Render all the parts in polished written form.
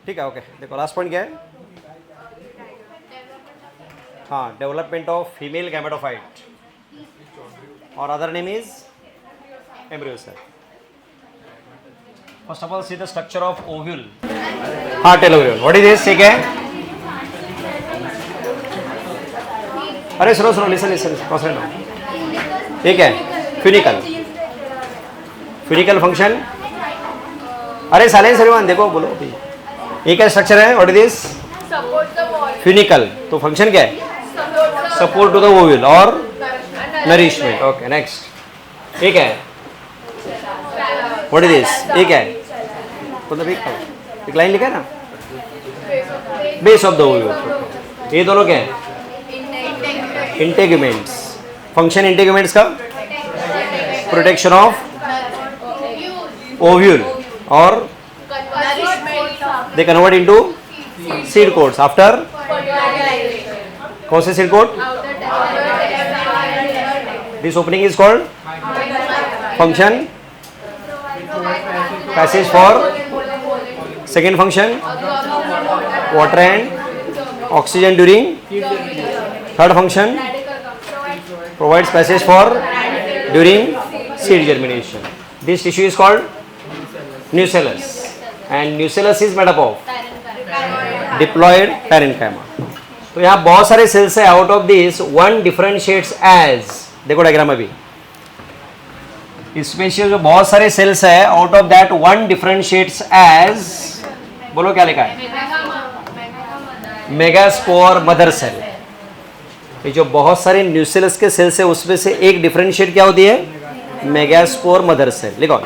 ठीक है, ओके। देखो लास्ट पॉइंट क्या है? हाँ, डेवलपमेंट ऑफ फीमेल गैमेटोफाइट और other name is embryo cell. First of all see the structure of ovule. हाँ, tell ovule what is this? ठीक है, अरे सुनो सुनो, लिसन लिसन, कॉन्सेंट्रेट। ठीक है, फ्यूनिकल, फ्यूनिकल फंक्शन। अरे साइलेंस एवरीवन, देखो बोलो अभी। ये क्या स्ट्रक्चर है? What is this? फ्यूनिकल। तो फंक्शन क्या है? सपोर्ट टू द ओव्यूल और नरिशमेंट। Okay, next. ठीक है, व्हाट इज दिस? ये क्या है? मतलब एक लाइन लिखा है ना, बेस ऑफ द ओव्यूल। ये दोनों क्या है? इंटेगुमेंट्स। फंक्शन इंटेगुमेंट्स का प्रोटेक्शन ऑफ ओव्यूल और they convert into seed codes after कौन से seed code? This opening is called function passage for second function water and oxygen during third function provides passage for during seed germination. This tissue is called nucellus and nucellus is made up of diploid parenchyma. तो यहाँ बहुत सारे cells है। Out of this one differentiates as, देखो diagram अभी, इसमें से जो बहुत सारे सेल्स है, out of that one differentiates as, बोलो क्या लिखा है? Megaspore mother cell. ये जो बहुत सारे न्यूसेलस के सेल्स है उसमें से एक डिफरेंशिएट क्या होती है? Megaspore mother cell. लिखो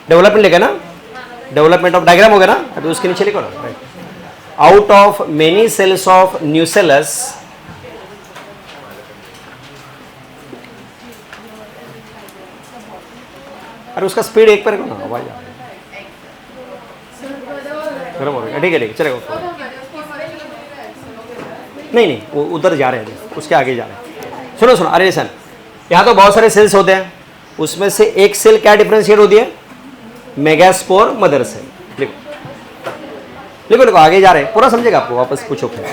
डेवलपमेंट लिखा ना, डेवलपमेंट ऑफ, डायग्राम हो गया ना, अभी उसके नीचे लिखो ना। Out of many cells of nucellus अरे उसका स्पीड एक पर रखो ना, आवाज ठीक है, चलेगा। नहीं नहीं, वो उधर जा रहे हैं, उसके आगे जा रहे हैं। सुनो सुनो, अरे सन, यहाँ तो बहुत सारे सेल्स होते हैं, उसमें से एक सेल क्या डिफरेंशिएट होती है? Megaspore mother cell. लिखो लिखो लिखो, आगे जा रहे हैं, पूरा समझेगा आपको, वापस पूछो फिर।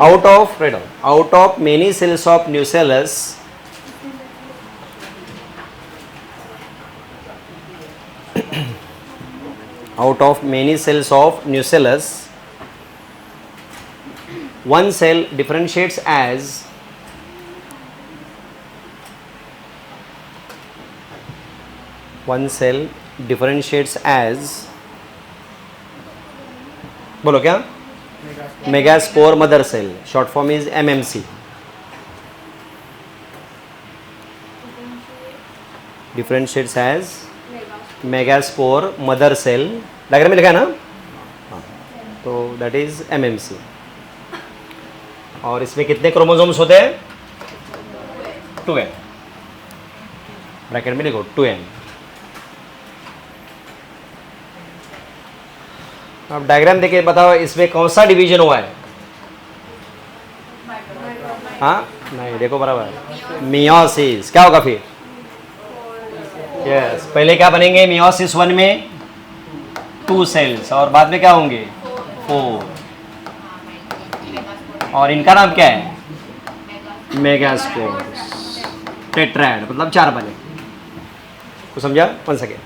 Out of many cells of nucellus out of many cells of nucellus, one cell differentiates as बोलो क्या? Megaspore mother cell, short form is MMC। differentiates as megaspore mother cell, diagram में लिखा है ना, तो दैट इज MMC। और इसमें कितने क्रोमोसोम्स होते हैं? 2n, ब्रैकेट में लिखो 2n। अब डायग्राम देखे बताओ, इसमें कौन सा डिवीजन हुआ है? हाँ नहीं, देखो बराबर, मियोसिस। क्या होगा फिर? यस, पहले क्या बनेंगे? मियोसिस 1 में 2 सेल्स और बाद में क्या होंगे? 4। और इनका नाम क्या है? मेगास्पोर्स। टेट्राड मतलब 4 बने। तो समझा? 1 सेकेंड।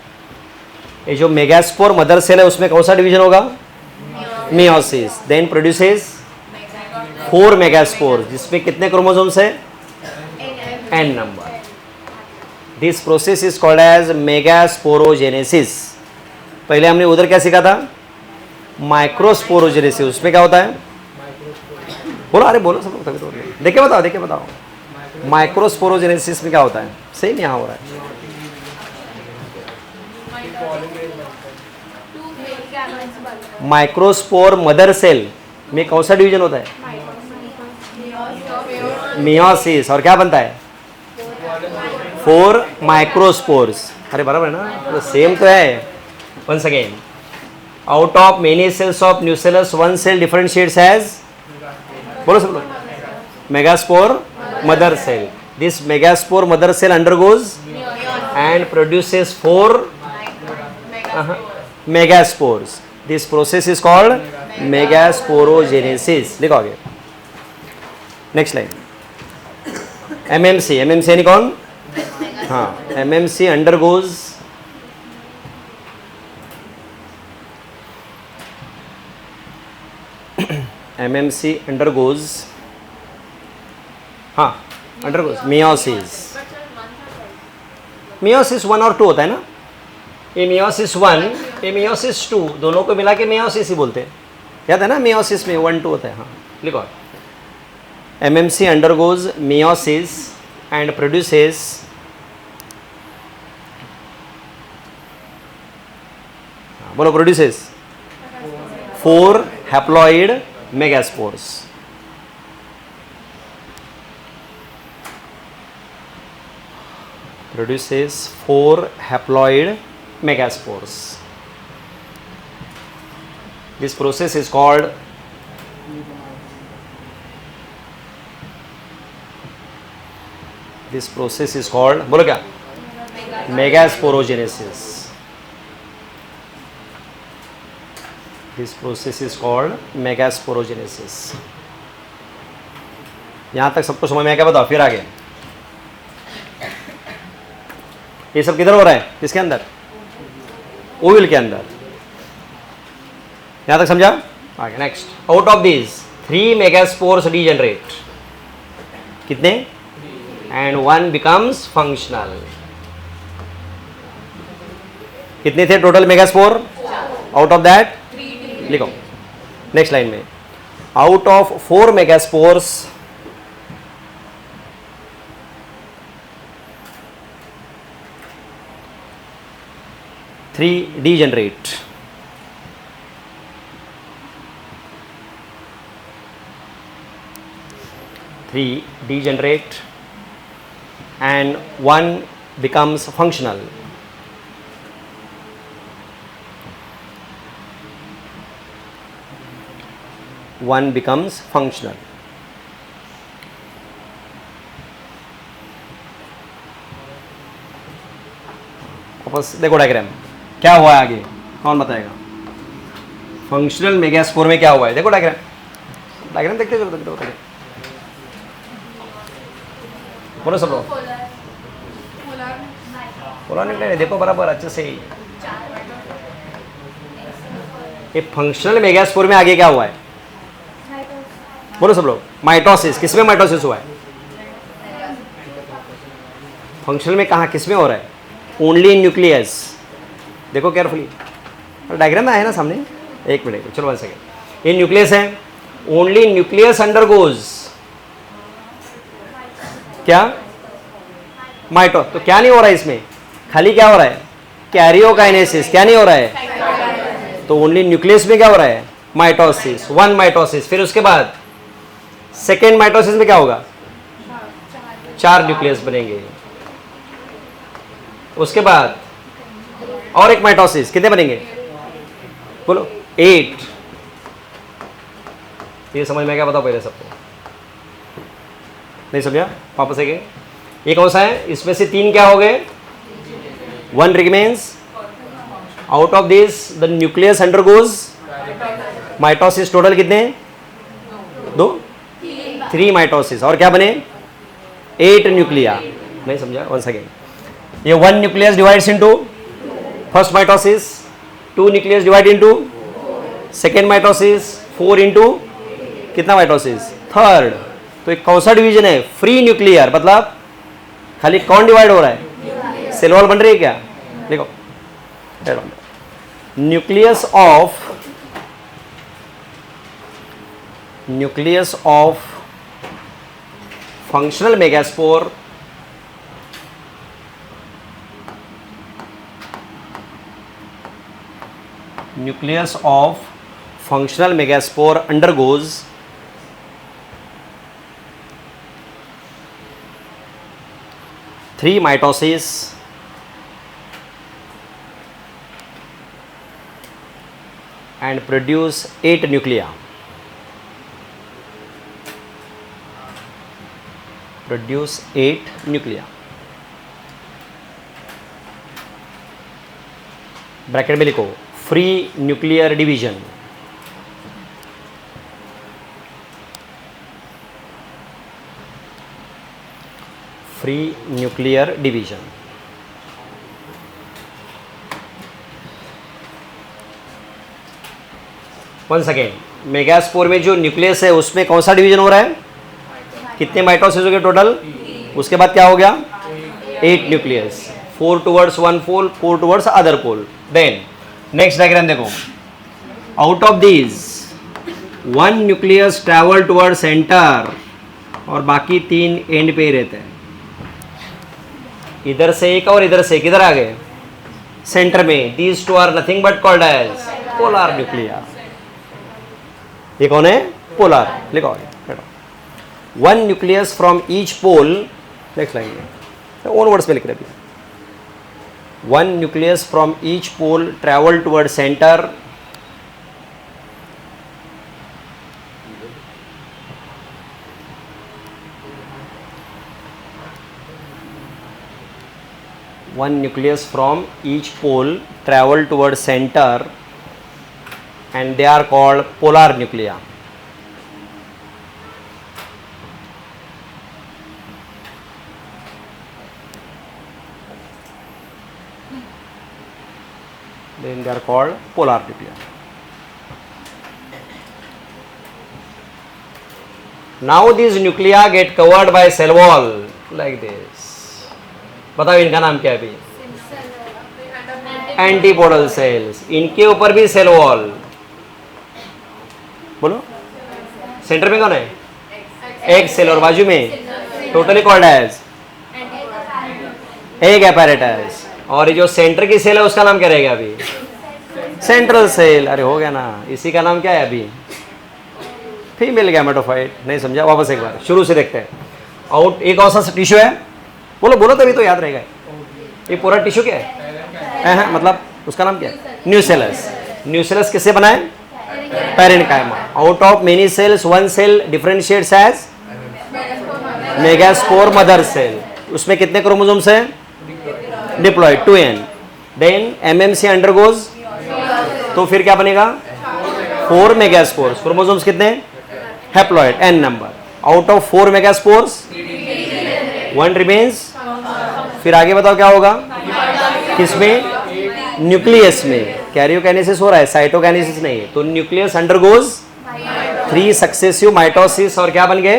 ये जो मेगास्पोर मदर सेल है उसमें कौन सा डिवीजन होगा? मियोसिस। देन प्रोड्यूसेस 4 मेगास्पोर्स, जिसमें कितने क्रोमोसोम्स है? n number. This process is called as megasporogenesis. पहले हमने उधर क्या सीखा था? माइक्रोस्पोरोजेनेसिस। उसमें क्या होता है? बोलो, अरे बोलो सब लोग, तो देखे बताओ। माइक्रोस्पोरोजेनेसिस में क्या होता है? सेम यहाँ हो रहा है। माइक्रोस्पोर मदर सेल में कौन सा डिवीजन होता है? मियोसिस। और क्या बनता है? 4 माइक्रोस्पोर्स। अरे बराबर है ना, तो सेम तो है। Once again, out of many cells of nucellus one cell differentiates as, बोलो सब लोग, megaspore mother cell. This megaspore mother cell undergoes and produces 4 megaspores. This process is called megasporogenesis. लिखो आगे. Next line. एमएमसी यानी कौन? हाँ, MMC undergoes meiosis. Meiosis 1 और 2 होता है ना. ये मियोसिस 1, ये मियोसिस 2, दोनों को मिला के मियोसिस ही बोलते हैं. याद है ना, मियोसिस में 1 2 होता है. हाँ, लिखो. MMC undergoes meiosis and produces बोलो produces 4 haploid megaspores. Produces 4 haploid megaspores. This process is called बोलो क्या? Megasporogenesis. This process is called megasporogenesis. यहां तक सबको समझ में आया क्या? बताओ फिर आगे. ये सब किधर हो रहा है? किसके अंदर? ओविल के अंदर. यहां तक समझा? आगे next. Out of these 3 megaspores degenerate. कितने? And 1 becomes functional. कितने थे total megaspore? Out of that लिखो नेक्स्ट लाइन में. Out of 4 megaspores 3 degenerate. And 1 becomes functional. वापस देखो डायग्राम क्या हुआ है आगे. कौन बताएगा? फंक्शनल मेगास्पोर में क्या हुआ है? देखो डायग्राम देखते चलो. बोलो सब लोग. पोलर निकले. देखो बराबर अच्छे से. ये फंक्शनल मेगास्पोर में आगे क्या हुआ है? बोलो सब लोग. माइटोसिस. किसमें माइटोसिस हुआ है? फंक्शनल में कहाँ किसमें हो रहा है? Only in nucleus. देखो केयरफुली. डायग्राम में आया ना सामने. एक मिनट चलो 1 सेकेंड. ये न्यूक्लियस है. ओनली न्यूक्लियस अंडरगोज क्या? माइटो. तो क्या नहीं हो रहा है इसमें? खाली क्या हो रहा है? कैरियोकाइनेसिस. क्या नहीं हो रहा है? तो ओनली न्यूक्लियस में क्या हो रहा है? माइटोसिस. 1 माइटोसिस. फिर उसके बाद सेकेंड माइटोसिस में क्या होगा? 4 न्यूक्लियस बनेंगे. उसके बाद और एक माइटोसिस. कितने बनेंगे? बोलो 8. ये समझ में क्या? बताओ पहले सबको. नहीं समझा? वापस आगे. ये कौन सा है? इसमें से 3 क्या हो गए? 1 remains. Out of this the nucleus undergoes mitosis. Total कितने? 2 3 माइटोसिस. और क्या बने? 8 न्यूक्लिया. नहीं समझा? Once again. ये 1 nucleus divides into first mitosis. 2 nucleus divide into second mitosis. 4 into कितना माइटोसिस? थर्ड. तो एक कौन सा डिवीजन है? Free nuclear. मतलब खाली कौन डिवाइड हो रहा है? सेल वॉल बन रही है क्या? देखो nucleus of functional megaspore undergoes 3 mitosis and produce 8 nuclei. Bracket में लिखो free nuclear division, free nuclear division. One second, megaspore में जो न्यूक्लियस है उसमें कौन सा डिवीजन हो रहा है? कितने माइटोसिस हो गए टोटल? उसके बाद क्या हो गया? 8 nucleus, 4 towards one pole, 4 towards other pole. Then next diagram देखो, out of these 1 nucleus travel toward centre और बाकी 3 एंड पे ही रहते हैं। इधर से एक और इधर से एक, इधर आ गए सेंटर में। These two are nothing but called as polar nuclei. ये कौन है? पोलर। लिखो 1 nucleus from each pole, next line own words में लिख रहे हैं। 1 nucleus from each pole travel toward center one nucleus from each pole travel towards center and they are called polar nuclei. Then they are called polar nuclei. Now these nuclei get covered by cell wall like this. बताओ इनका नाम क्या है अभी? Antipodal cells. इनके ऊपर भी cell wall. बोलो सेंटर में कौन है? एक सेल और बाजू में टोटली कॉल्ड एज एक apparatus। और ये जो सेंटर की सेल है उसका नाम क्या रहेगा अभी? Central cell. अरे हो गया ना, इसी का नाम क्या है अभी? Female gametophyte. नहीं समझा? वापस एक बार शुरू से देखते हैं। आउट एक कौन सा टिश्यू है? बोलो बोलो तभी तो याद रहेगा। ये पूरा टिश्यू क्या है? मतलब उसका नाम क्या है? न्यूसेलस। न्यूसेलस किससे बना है? Parenchyma. Out of many cells 1 cell differentiates as megaspore mother cell. उसमें कितने क्रोमोसोम्स हैं? Diploid 2n। Then MMC undergoes, तो फिर क्या बनेगा? 4 मेगास्पोर्स। क्रोमोसोम्स कितने? Haploid n number. Out of 4 megaspores 1 remains. फिर आगे बताओ क्या होगा? किसमें? न्यूक्लियस में। कैरियोकाइनेसिस हो रहा है, साइटोकाइनेसिस नहीं। तो न्यूक्लियस अंडरगोज 3 सक्सेसिव माइटोसिस और क्या बन गए?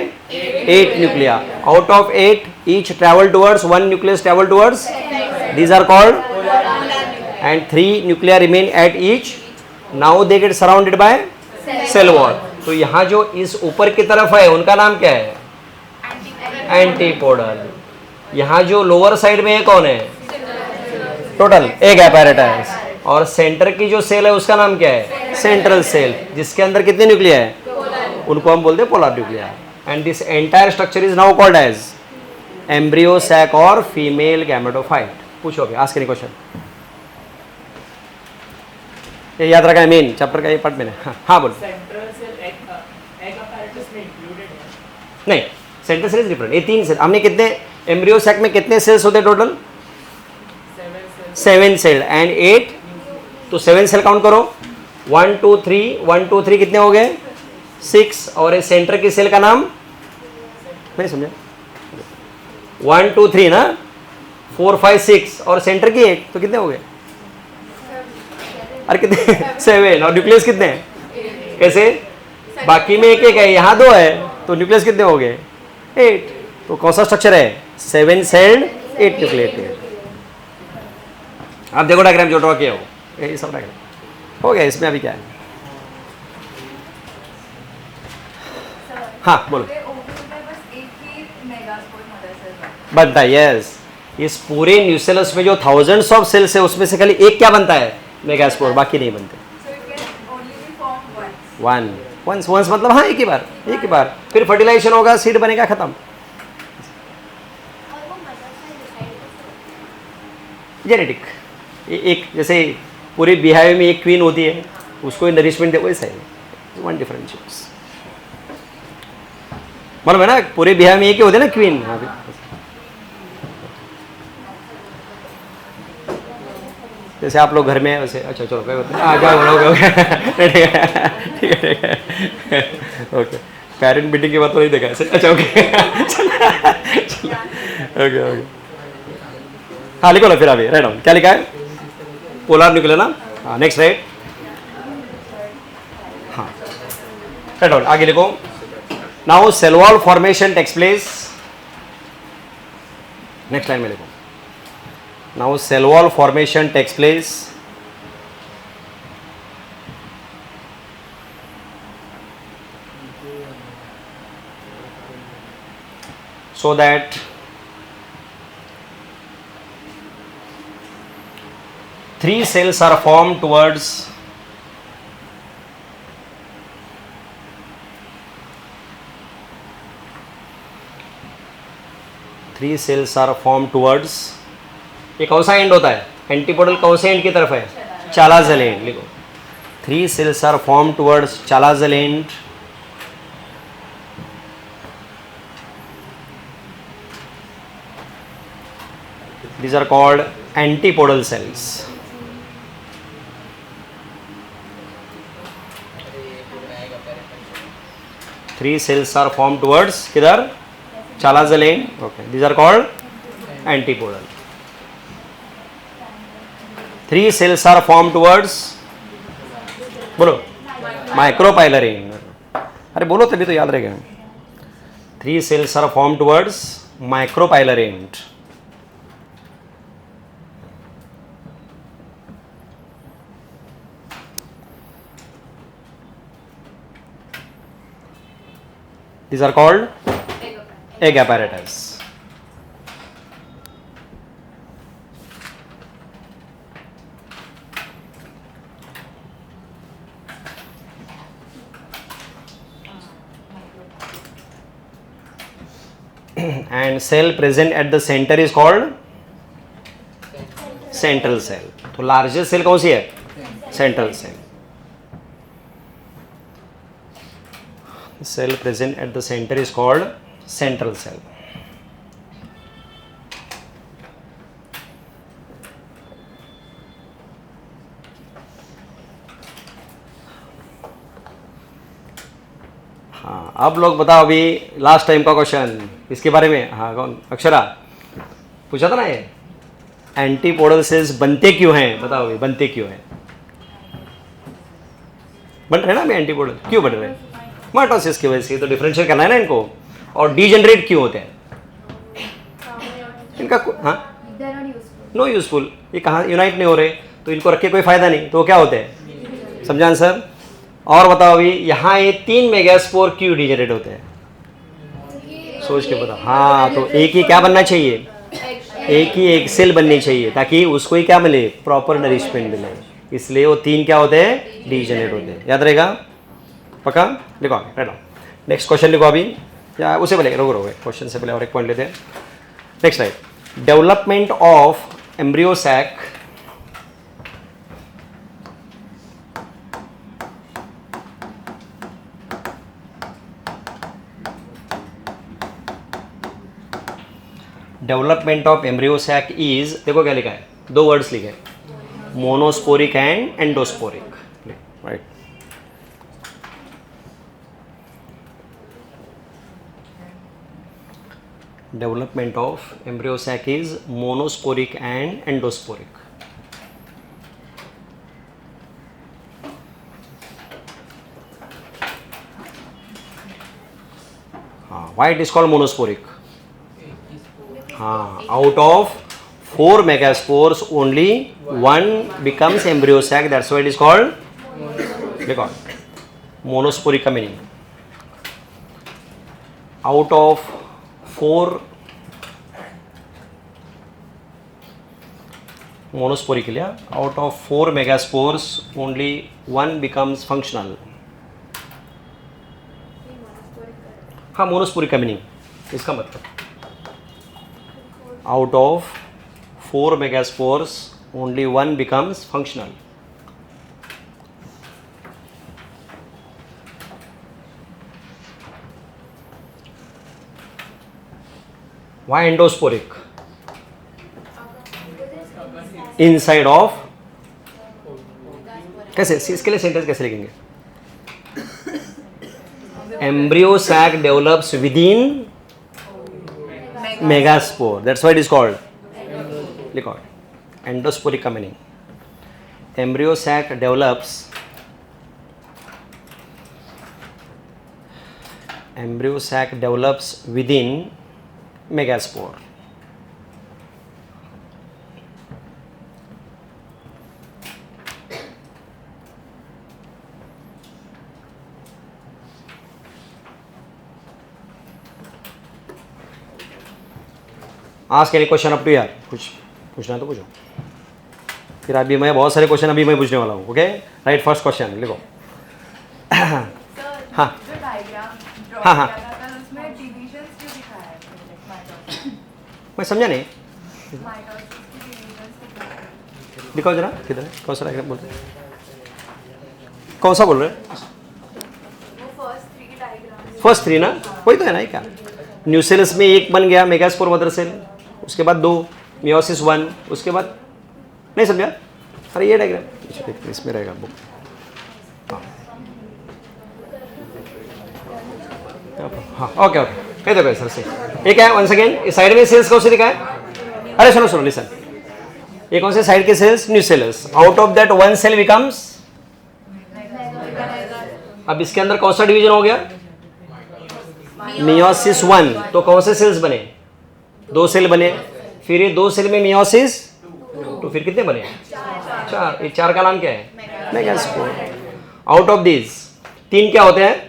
8 nuclei. Out of 8 each travel towards 1 nucleus travel towards, these are called, and 3 nuclei remain at each. Now they get surrounded by cell wall. तो यहाँ जो इस ऊपर की तरफ है उनका नाम क्या है? एंटीपोडल। यहाँ जो लोअर साइड में है कौन है? टोटल एक apparatus। और सेंटर की जो सेल है उसका नाम क्या है? सेंट्रल सेल, जिसके अंदर कितने न्यूक्लिया है? उनको हम बोलते हैं polar nuclei. And this entire structure is now called as embryo sac और फीमेल गैमेटोफाइट। पूछो अभी, आस्क एनी क्वेश्चन। ये याद रखा है मेन चैप्टर का ये पार्ट में। हाँ बोलो। नहीं, सेंट्रल सेल इज डिफरेंट। ये 3 सेल। हमने कितने एम्ब्रियो सैक में कितने सेल्स होते हैं टोटल? 7 सेल एंड 8, तो 7 सेल काउंट करो। 1 2 3 1 2 3 कितने हो गए? 6। और ये सेंटर की सेल का नाम नहीं समझा? 1 2 3 ना, 4 5 6 और सेंटर की 1, तो कितने हो गए? अरे कितने? 7। और न्यूक्लियस कितने हैं? कैसे? बाकी में एक एक है, यहाँ 2 है, तो न्यूक्लियस कितने हो गए? 8। तो कौन सा स्ट्रक्चर है? 7 सेल्ड 8 न्यूक्लिएटेड। आप देखो डायग्राम जो ड्रॉ किया हो, ये सब डायग्राम हो गया। इसमें अभी क्या है? हाँ बोलो। बनता है, यस। इस पूरे न्यूसेलस में जो थाउजेंड्स ऑफ सेल्स है उसमें से खाली एक क्या बनता है? मेगास्पोर, बाकी नहीं बनते। वंस मतलब हाँ, एक ही बार। फिर फर्टिलाइजेशन होगा, सीड बनेगा, खत्म। जेनेटिक। एक जैसे पूरे बिहार में एक क्वीन होती है, उसको नरिशमेंट दे, वैसा है। 1 डिफरेंशिएट्स। मालूम है ना, पूरे बिहार में एक ही होते हैं ना क्वीन। जैसे आप लोग घर में वैसे, अच्छा चलो कोई बात नहीं, क्या बोलोगे? ओके ठीक है ओके, पेरेंट मीटिंग की बात तो नहीं देखा ऐसे, अच्छा ओके ओके ओके, हाँ लिखो ना फिर अभी, राइट डाउन, क्या लिखा है? पोलर निकले ना, हाँ नेक्स्ट राइट, हाँ राइट डाउन, आगे लिखो. Now cell wall formation takes place, next line में लिखो. Now cell wall formation takes place so that three cells are formed towards ये कौन सा एंड होता है? एंटीपोडल कौन से एंड की तरफ है? Chalazal end. लिखो 3 cells are formed towards chalazal end. These are called antipodal cells. Three cells are formed towards किधर? चालाजल and. Okay, these are called antipodal. 3 cells are formed towards, बोलो, माइक्रोपाइलर एंड. अरे बोलो तभी तो याद रहेगा. 3 cells are formed towards micropylar and. These are called egg apparatus. And cell present at the center is called central cell. तो largest cell कौन सी है? Central cell. Cell present at the center is called central cell. हाँ अब लोग बताओ, अभी last time का question इसके बारे में. हाँ कौन? अक्षरा पूछा था ना ये, एंटीपोडल सेल्स बनते क्यों हैं? बताओ अभी बनते क्यों हैं? बन रहे ना अभी एंटीपोडल, क्यों बन रहे हैं? माइटोसिस की वजह से. तो डिफरेंशिएट करना है ना इनको. और डीजेनरेट क्यों होते हैं इनका? हाँ नो यूजफुल, ये कहाँ यूनाइट नहीं हो रहे, तो इनको रख के कोई फायदा नहीं, तो क्या होते हैं? समझा आंसर? और बताओ अभी यहाँ ये 3 मेगास्पोर क्यों डीजेनरेट होते हैं? सोच के बताओ. हाँ तो एक ही क्या बनना चाहिए? एक ही एक सेल बननी चाहिए ताकि उसको ही क्या मिले? प्रॉपर नरिशमेंट मिले. इसलिए वो 3 क्या होते हैं? डीजेनरेट होते हैं. याद रहेगा? पक्का? लिखो राइट. नेक्स्ट क्वेश्चन लिखो अभी, या उसे पहले रोको क्वेश्चन से पहले और एक पॉइंट लेते हैं. Next right, development of embryo sac development of embryo sac is, देखो क्या लिखा है, 2 वर्ड्स लिखे, monosporic and endosporic. Right. Development of embryo sac is monosporic and endosporic. Why it is called monosporic? Out of 4 megaspores, only 1 becomes embryo sac. That's why it is called monosporic का meaning. Out of 4 monosporic के लिए, out of 4 megaspores only 1 becomes functional. हाँ monosporic का meaning इसका मतलब, out of 4 megaspores only 1 becomes functional. Why endosporic? Inside of कैसे, इसके लिए सेंटेंस कैसे लिखेंगे? Embryo sac develops within megaspore, that's why it is called, लिखो एंडोस्पोरिक का meaning, embryo sac develops, embryo sac develops within megaspore. Ask any question up to यार, कुछ पूछना है तो पूछो, फिर अभी मैं बहुत सारे क्वेश्चन अभी मैं पूछने वाला हूँ. ओके, राइट, फर्स्ट क्वेश्चन लिखो. हाँ हाँ हाँ, मैं समझा नहीं, दिखाओ जरा किधर है, कौन सा डायग्राम बोल रहे हैं, कौन सा बोल रहे हैं? फर्स्ट थ्री ना, वही तो है ना. क्या न्यूसेलस में एक बन गया मेगास्पोर मदर सेल, उसके बाद 2 मियोसिस 1, उसके बाद नहीं समझा. अरे ये डायग्राम इसमें रहेगा बुक. हाँ ओके ओके, कह दो सर से. एक है वंस अगेन, इस साइड में सेल्स कौन से दिखा है? अरे सुनो सुनो लिसन, ये कौन से साइड के cells? Nucellus. Out of that one cell becomes, अब इसके अंदर कौन सा डिवीजन हो गया? मियोसिस 1. तो कौन से सेल्स बने? 2 सेल बने. फिर ये 2 सेल में मियोसिस, तो फिर कितने बने? 4. ये 4 का नाम क्या है? मेगास्पोर. आउट ऑफ दिस 3 क्या होते हैं?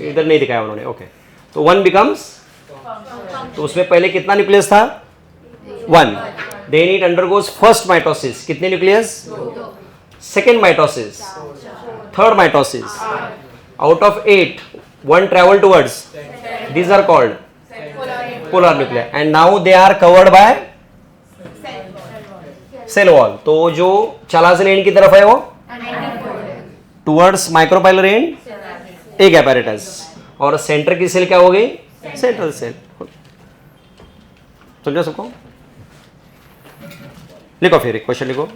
इधर नहीं दिखाया उन्होंने. ओके, तो 1 बिकम्स, तो उसमें पहले कितना न्यूक्लियस था? 1. Then it undergoes first mitosis, कितने nucleus? Second mitosis, third mitosis. Out of 8 1 travel towards, these are called polar nuclei, and now they are covered by cell wall. तो जो चलाजल एंड की तरफ है वो टुवर्ड्स माइक्रोपाइलर एंड एक apparatus, और center की सेल क्या हो गई? Central cell. समझो सबको? लिखो फिर एक क्वेश्चन लिखो.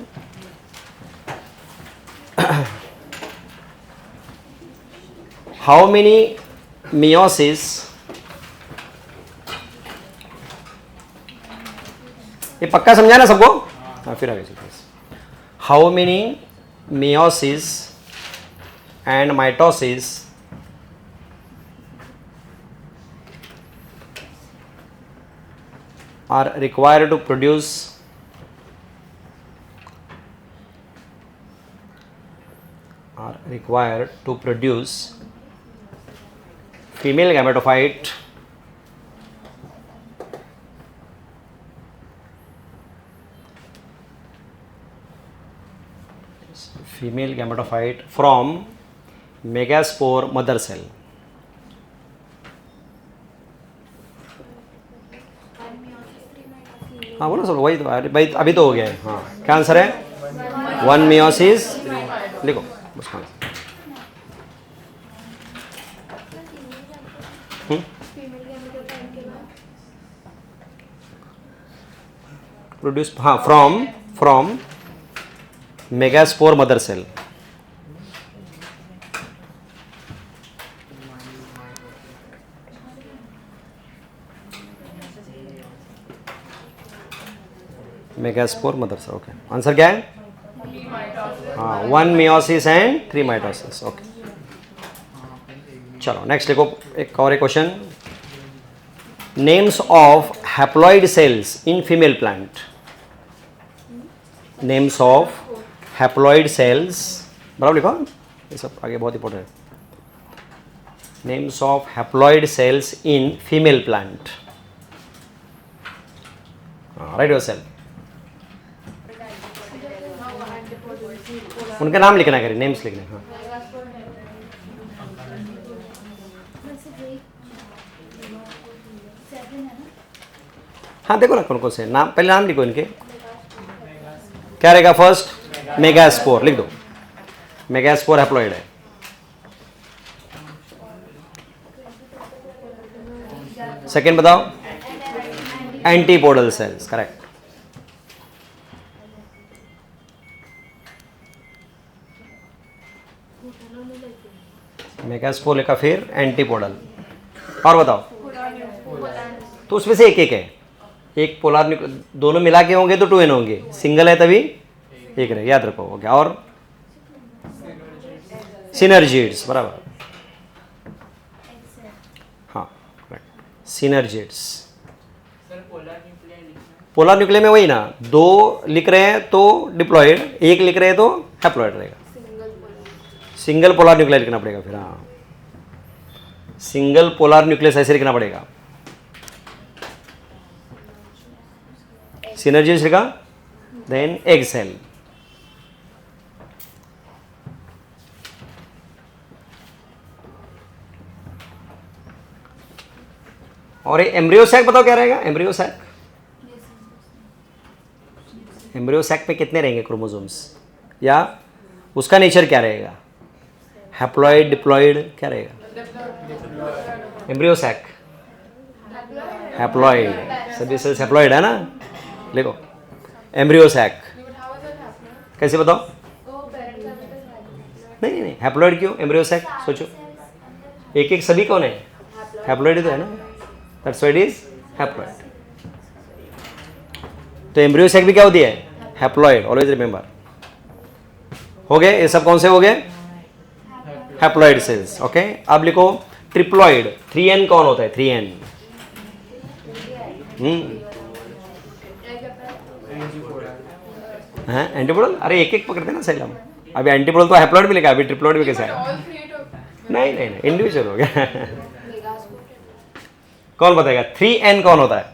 हाउ मेनी मियोसिस, ये पक्का समझा ना सबको? हाँ फिर आगे चलते. How many meiosis and mitosis are required to produce female gametophyte from megaspore mother cell. हाँ बोलो सर, वही तो भाई अभी तो हो गया है. हाँ क्या आंसर है? 1 मियोसिस, लिखो उसका. प्रोड्यूस, हाँ from megaspore mother cell. Megaspore mother cell. Okay, answer क्या है? हाँ 1 मियोसिस एंड 3 माइटोसिस. ओके चलो नेक्स्ट देखो, एक और एक question. Names of haploid cells in female plant. Names of haploid cells, बराबर लिखो, ये सब आगे बहुत इंपॉर्टेंट है. Names of haploid cells in female plant. Write your cell, उनका नाम लिखना करें, नेम्स लिखना. हाँ हाँ देखो ना कौन कौन से नाम, पहले नाम लिखो इनके. क्या रहेगा? फर्स्ट मेगास्पोर लिख दो, मेगास्पोर हैप्लॉइड है. सेकेंड बताओ? Antipodal cells, correct. मेगास्पोले का फिर एंटीपोडल। और बताओ, तो उसमें से एक एक है, एक पोलर दोनों मिला के होंगे तो 2n होंगे, सिंगल है तभी एक रहे, याद रखो। ओके, और सिनर्जिड्स, बराबर, हाँ सिनर्जिड्स। पोलर न्यूक्लियर में वही ना, दो लिख रहे हैं तो डिप्लॉयड, एक लिख रहे हैं तो हैप्लॉयड रहेगा। सिंगल पोलर न्यूक्लियर लिखना पड़ेगा फिर, हाँ सिंगल पोलर न्यूक्लियस ऐसे लिखना पड़ेगा। सिनर्जिड्स लिखा, देन एग सेल। और ये एम्ब्रियो सैक बताओ क्या रहेगा, एम्ब्रियो सैक। एम्ब्रियो सैक पे कितने रहेंगे क्रोमोसोम्स, या उसका नेचर क्या रहेगा, हैप्लॉइड डिप्लॉइड क्या रहेगा। एम्ब्रियो सैक हैप्लॉइड, सभी सेल्स हैप्लॉइड है ना, लिखो एम्ब्रियो सैक। कैसे बताओ, नहीं नहीं हैप्लॉइड क्यों, एम्ब्रियो सैक सोचो, एक एक सभी कौन है, हैप्लॉइड ही तो है ना, that's why it is haploid. तो एम्ब्रियो सैक भी क्या होती है, हैप्लॉइड, ऑलवेज रिमेंबर। हो गए ये सब, कौन से हो गए, हैप्लॉइड सेल्स। ओके, अब लिखो ट्रिप्लॉइड, 3n कौन होता है, 3n। हाँ एंटीपोडल, अरे एक एक पकड़ते ना सेल हम, अभी एंटीपोडल तो हैप्लॉइड भी लिखा, अभी ट्रिप्लॉइड भी कैसा है, नहीं नहीं नहीं इंडिविजुअल हो गया। कौन बताएगा 3n कौन होता है,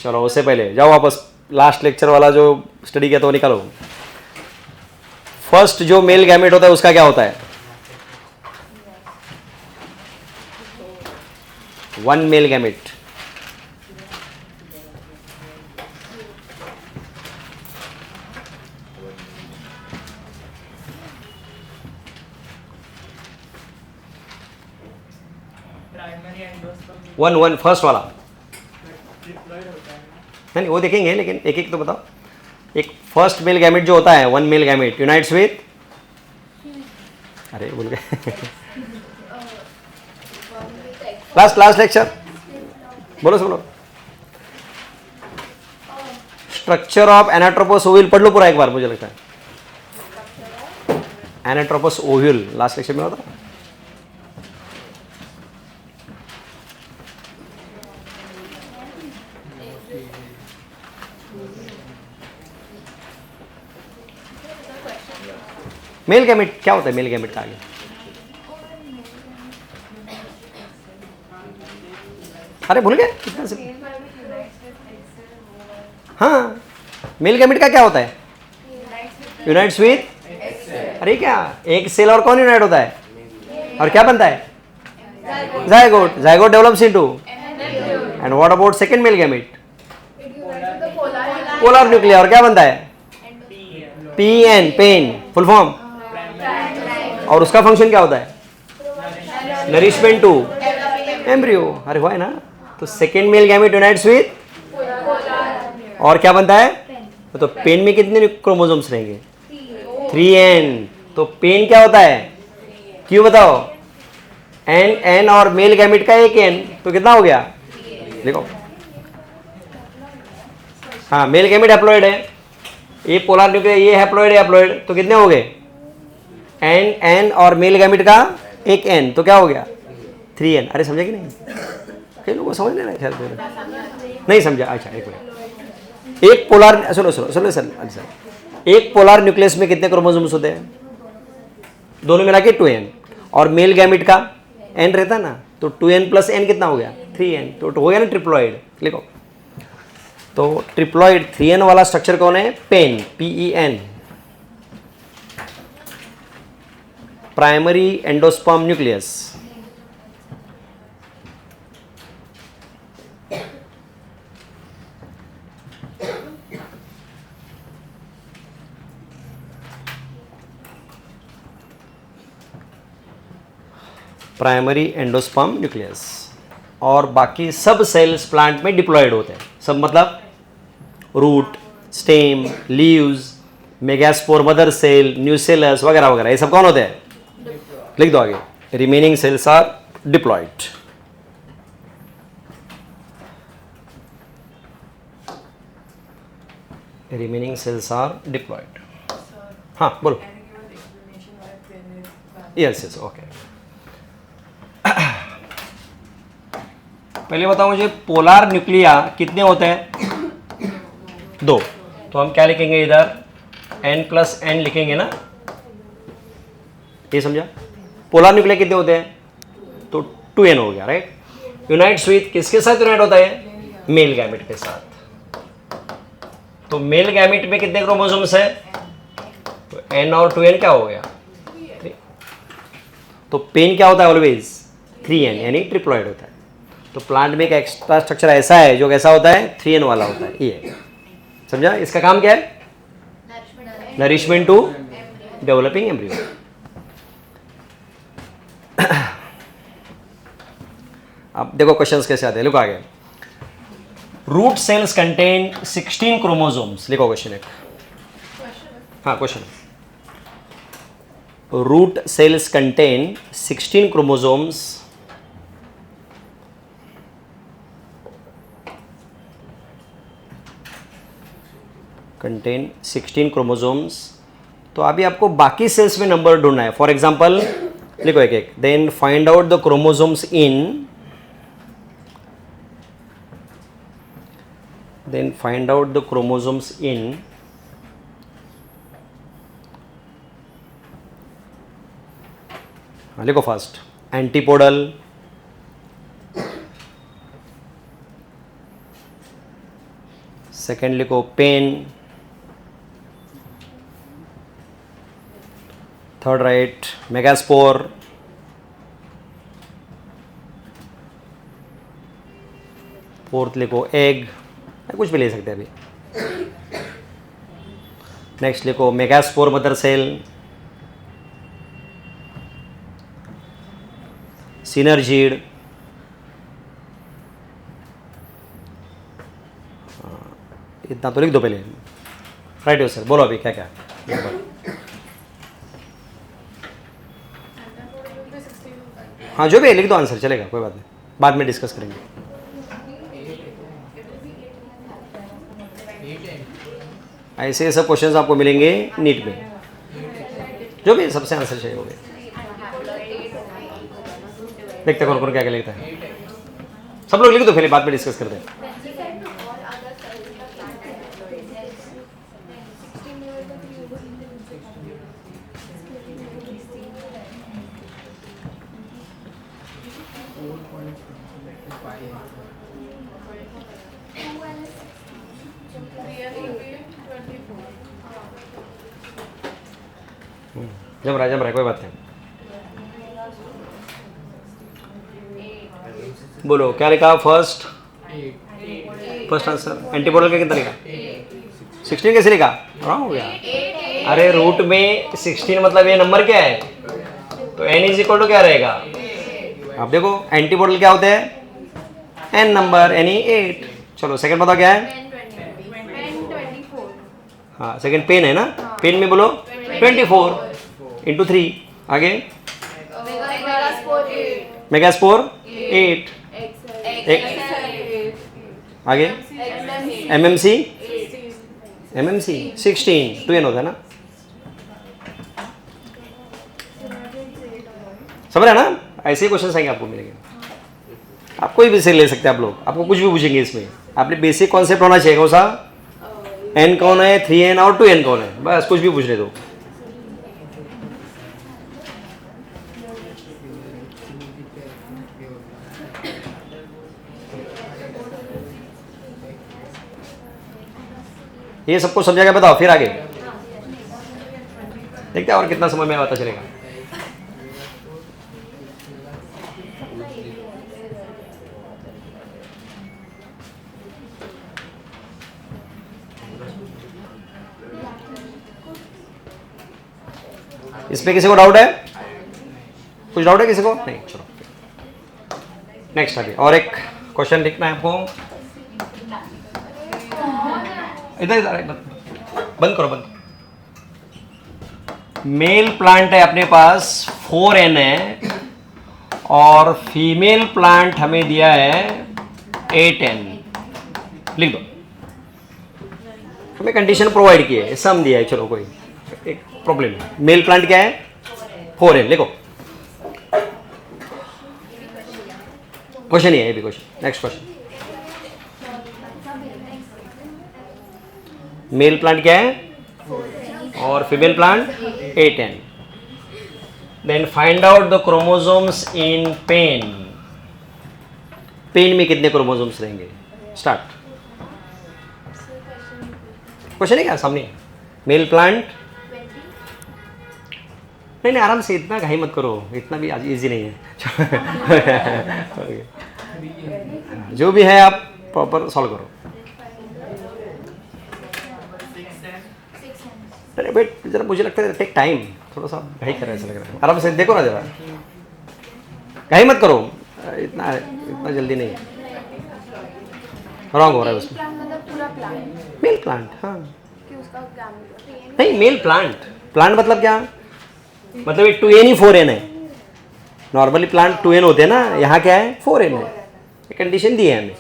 चलो उससे पहले जाओ वापस, लास्ट लेक्चर वाला जो स्टडी किया तो निकालो। फर्स्ट जो मेल गैमेट होता है उसका क्या होता है, 1 मेल गैमेट। वन फर्स्ट वाला नहीं, वो देखेंगे, लेकिन एक एक तो बताओ। एक फर्स्ट मेल गैमेट जो होता है, 1 मेल गैमेट यूनाइट्स विथ, अरे भूल गए, लास्ट लेक्चर, बोलो बोलो। स्ट्रक्चर ऑफ एनाट्रोपस ओव्यूल पढ़ लो पूरा एक बार, मुझे लगता है एनाट्रोपस ओव्यूल लास्ट लेक्चर में होता। मेल गैमेट क्या होता है, मेल गैमेट का आगे, अरे भूल गए कितना से, हाँ मेल गैमेट का क्या होता है, यूनाइट्स विथ, अरे क्या एक सेल और कौन यूनाइट होता है, और क्या बनता है, zygote, zygote develops into, and what about second male gamete, polar nuclear, और क्या बनता है, पीएन, पेन फुल फॉर्म, और उसका फंक्शन क्या होता है, नरिशमेंट टू एम्ब्रियो, अरे हुआ है ना। तो second male gamete unites with, और क्या बनता है, तो पेन में कितने क्रोमोसोम्स रहेंगे, 3n। तो पेन क्या होता है, क्यों बताओ, n और मेल गैमेट का एक n, तो कितना हो गया, देखो हाँ मेल गैमेट हैप्लॉइड है, ये पोलर न्यूक्लियर, ये हैप्लॉइड है, हैप्लॉइड, तो कितने हो गए, n और मेल गैमेट का एक n, तो क्या हो गया 3n। अरे समझे कि नहीं, कई लोगों को समझ नहीं रहा, नहीं समझा, अच्छा एक मिनट। एक पोलर, सुनो सुनो सुनो सर, अच्छा एक पोलर न्यूक्लियस में कितने क्रोमोसोम्स होते हैं, दोनों मिला के 2n, और मेल गैमेट का n रहता है ना, तो 2n प्लस n कितना हो गया 3n, तो हो गया ना ट्रिप्लॉइड। लिखो तो ट्रिप्लॉइड 3n वाला स्ट्रक्चर कौन है, PEN, PEN, primary endosperm nucleus. Primary endosperm nucleus, और बाकी सब सेल्स प्लांट में डिप्लॉयड होते हैं, सब मतलब root, stem, leaves, megaspore, mother cell, nucellus वगैरह वगैरह, ये सब कौन होते हैं? लिख दो आगे, remaining cells are diploid. Remaining cells are diploid. हाँ बोलो. Yes yes okay. पहले बताओ मुझे, पोलार न्यूक्लिया कितने होते हैं? 2. तो हम क्या लिखेंगे इधर? n+n लिखेंगे ना, ये समझा? पोलार न्यूक्लिया कितने होते हैं? तो 2n हो गया, राइट. यूनाइट्स विथ, किसके साथ यूनाइट होता है? मेल गैमेट के साथ. तो मेल गैमेट में कितने क्रोमोसोम्स है? तो n और 2n क्या हो गया? 3. तो पेन क्या होता है ऑलवेज? 3n, यानी ट्रिप्लॉइड होता है. तो प्लांट में एक एक्स्ट्रा स्ट्रक्चर ऐसा है जो कैसा होता है? 3n वाला होता है. ये समझा? इसका काम क्या है? Nourishment to developing embryo. अब देखो क्वेश्चंस कैसे आते हैं, लिखो आगे. Root cells contain 16 chromosomes. लिखो क्वेश्चन एक. हाँ question. Root cells contain 16 chromosomes. Contain 16 chromosomes. तो अभी आपको बाकी सेल्स में नंबर ढूंढना है. फॉर एग्जांपल लिखो एक एक. Then find out the chromosomes in, then find out the chromosomes in लिखो फर्स्ट एंटीपोडल, सेकेंड लिखो PEN, third write megaspore, fourth लिखो एग, कुछ भी ले सकते हैं अभी. नेक्स्ट लिखो मेगास्पोर मदर सेल, सिनर्जीड, इतना तो लिख दो पहले. राइट हो सर, बोलो अभी क्या क्या. हाँ जो भी है लिख दो आंसर, चलेगा कोई बात नहीं, बाद में डिस्कस करेंगे. ऐसे सब क्वेश्चंस आपको मिलेंगे नीट में, जो भी सबसे आंसर चाहिए होंगे. देखते कौन कौन क्या क्या लिखता है. सब लोग लिख दो पहले, बाद में डिस्कस करते हैं. जम रहा है कोई बात नहीं. बोलो क्या लिखा फर्स्ट आंसर. एंटीपोडल का कितना लिखा? 16 कैसे लिखा? रॉन्ग हो गया. अरे रूट में 16 मतलब ये नंबर क्या है? तो n इज इक्वल टू क्या रहेगा? आप देखो एंटीपोडल क्या होते हैं? n नंबर, यानी 8. चलो सेकंड बताओ क्या है? हाँ सेकंड पेन है ना, पेन में बोलो 24 इंटू 3. आगे मेगास्पोर 8. आगे एमएमसी 16 2n होता है ना. समझ रहे ना? ऐसे ही क्वेश्चन आएंगे आपको मिलेंगे. आप कोई भी से ले सकते हैं आप लोग, आपको कुछ भी पूछेंगे इसमें. आपने बेसिक कॉन्सेप्ट होना चाहिए. कौन सा? n कौन है, 3n और 2n कौन है, बस कुछ भी पूछने दो. ये सबको समझा के बताओ, फिर आगे देखते हैं और कितना समय में पता चलेगा. इसमें किसी को डाउट है? कुछ डाउट है किसी को? नहीं. चलो नेक्स्ट अभी और एक क्वेश्चन लिखना है आपको. इधर बंद करो, बंद. मेल प्लांट है अपने पास 4n है और फीमेल प्लांट हमें दिया है 8n। लिख दो, हमें कंडीशन प्रोवाइड की है, सम दिया है, चलो कोई एक प्रॉब्लम नहीं। मेल प्लांट क्या है 4n, लिखो। क्वेश्चन ही है ये भी question. Next question, male plant क्या है और female plant 8n। Then find out the chromosomes in PEN. PEN में कितने क्रोमोसोम्स रहेंगे? स्टार्ट। क्वेश्चन है क्या सामने? मेल प्लांट, नहीं नहीं आराम से, इतना घाई मत करो, इतना भी आज इजी नहीं है। जो भी है आप प्रॉपर सॉल्व करो। अरे बेट जरा, मुझे लगता है टेक टाइम, थोड़ा सा घाई कर रहा है ऐसा लग रहा है। आराम से देखो ना जरा, घाई मत करो, इतना इतना जल्दी नहीं। रॉन्ग हो रहा है उसमें। मेल प्लांट, हाँ नहीं मेल प्लांट, प्लांट मतलब क्या? मतलब ये 2n ही 4n है। नॉर्मली प्लांट 2n होते हैं ना, यहाँ क्या है 4n है। ये कंडीशन दी है हमें।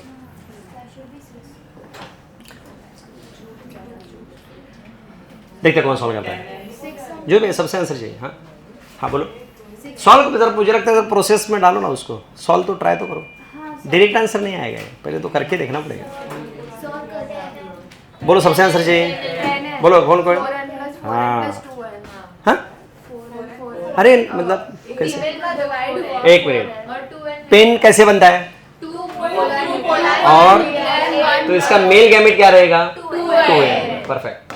देखते कौन सॉल्व करता है। जो भी सबसे आंसर चाहिए। हाँ हाँ बोलो, सॉल्व जरा, मुझे लगता है प्रोसेस में डालो ना उसको, सॉल्व तो ट्राई तो करो। डायरेक्ट आंसर नहीं आएगा, पहले तो करके देखना पड़ेगा। बोलो सबसे आंसर चाहिए, बोलो कौन कौन? हाँ हाँ, अरे मतलब कैसे? एक मिनट, पेन कैसे बनता है? और तो इसका मेल गैमेट क्या रहेगा? 2n। परफेक्ट।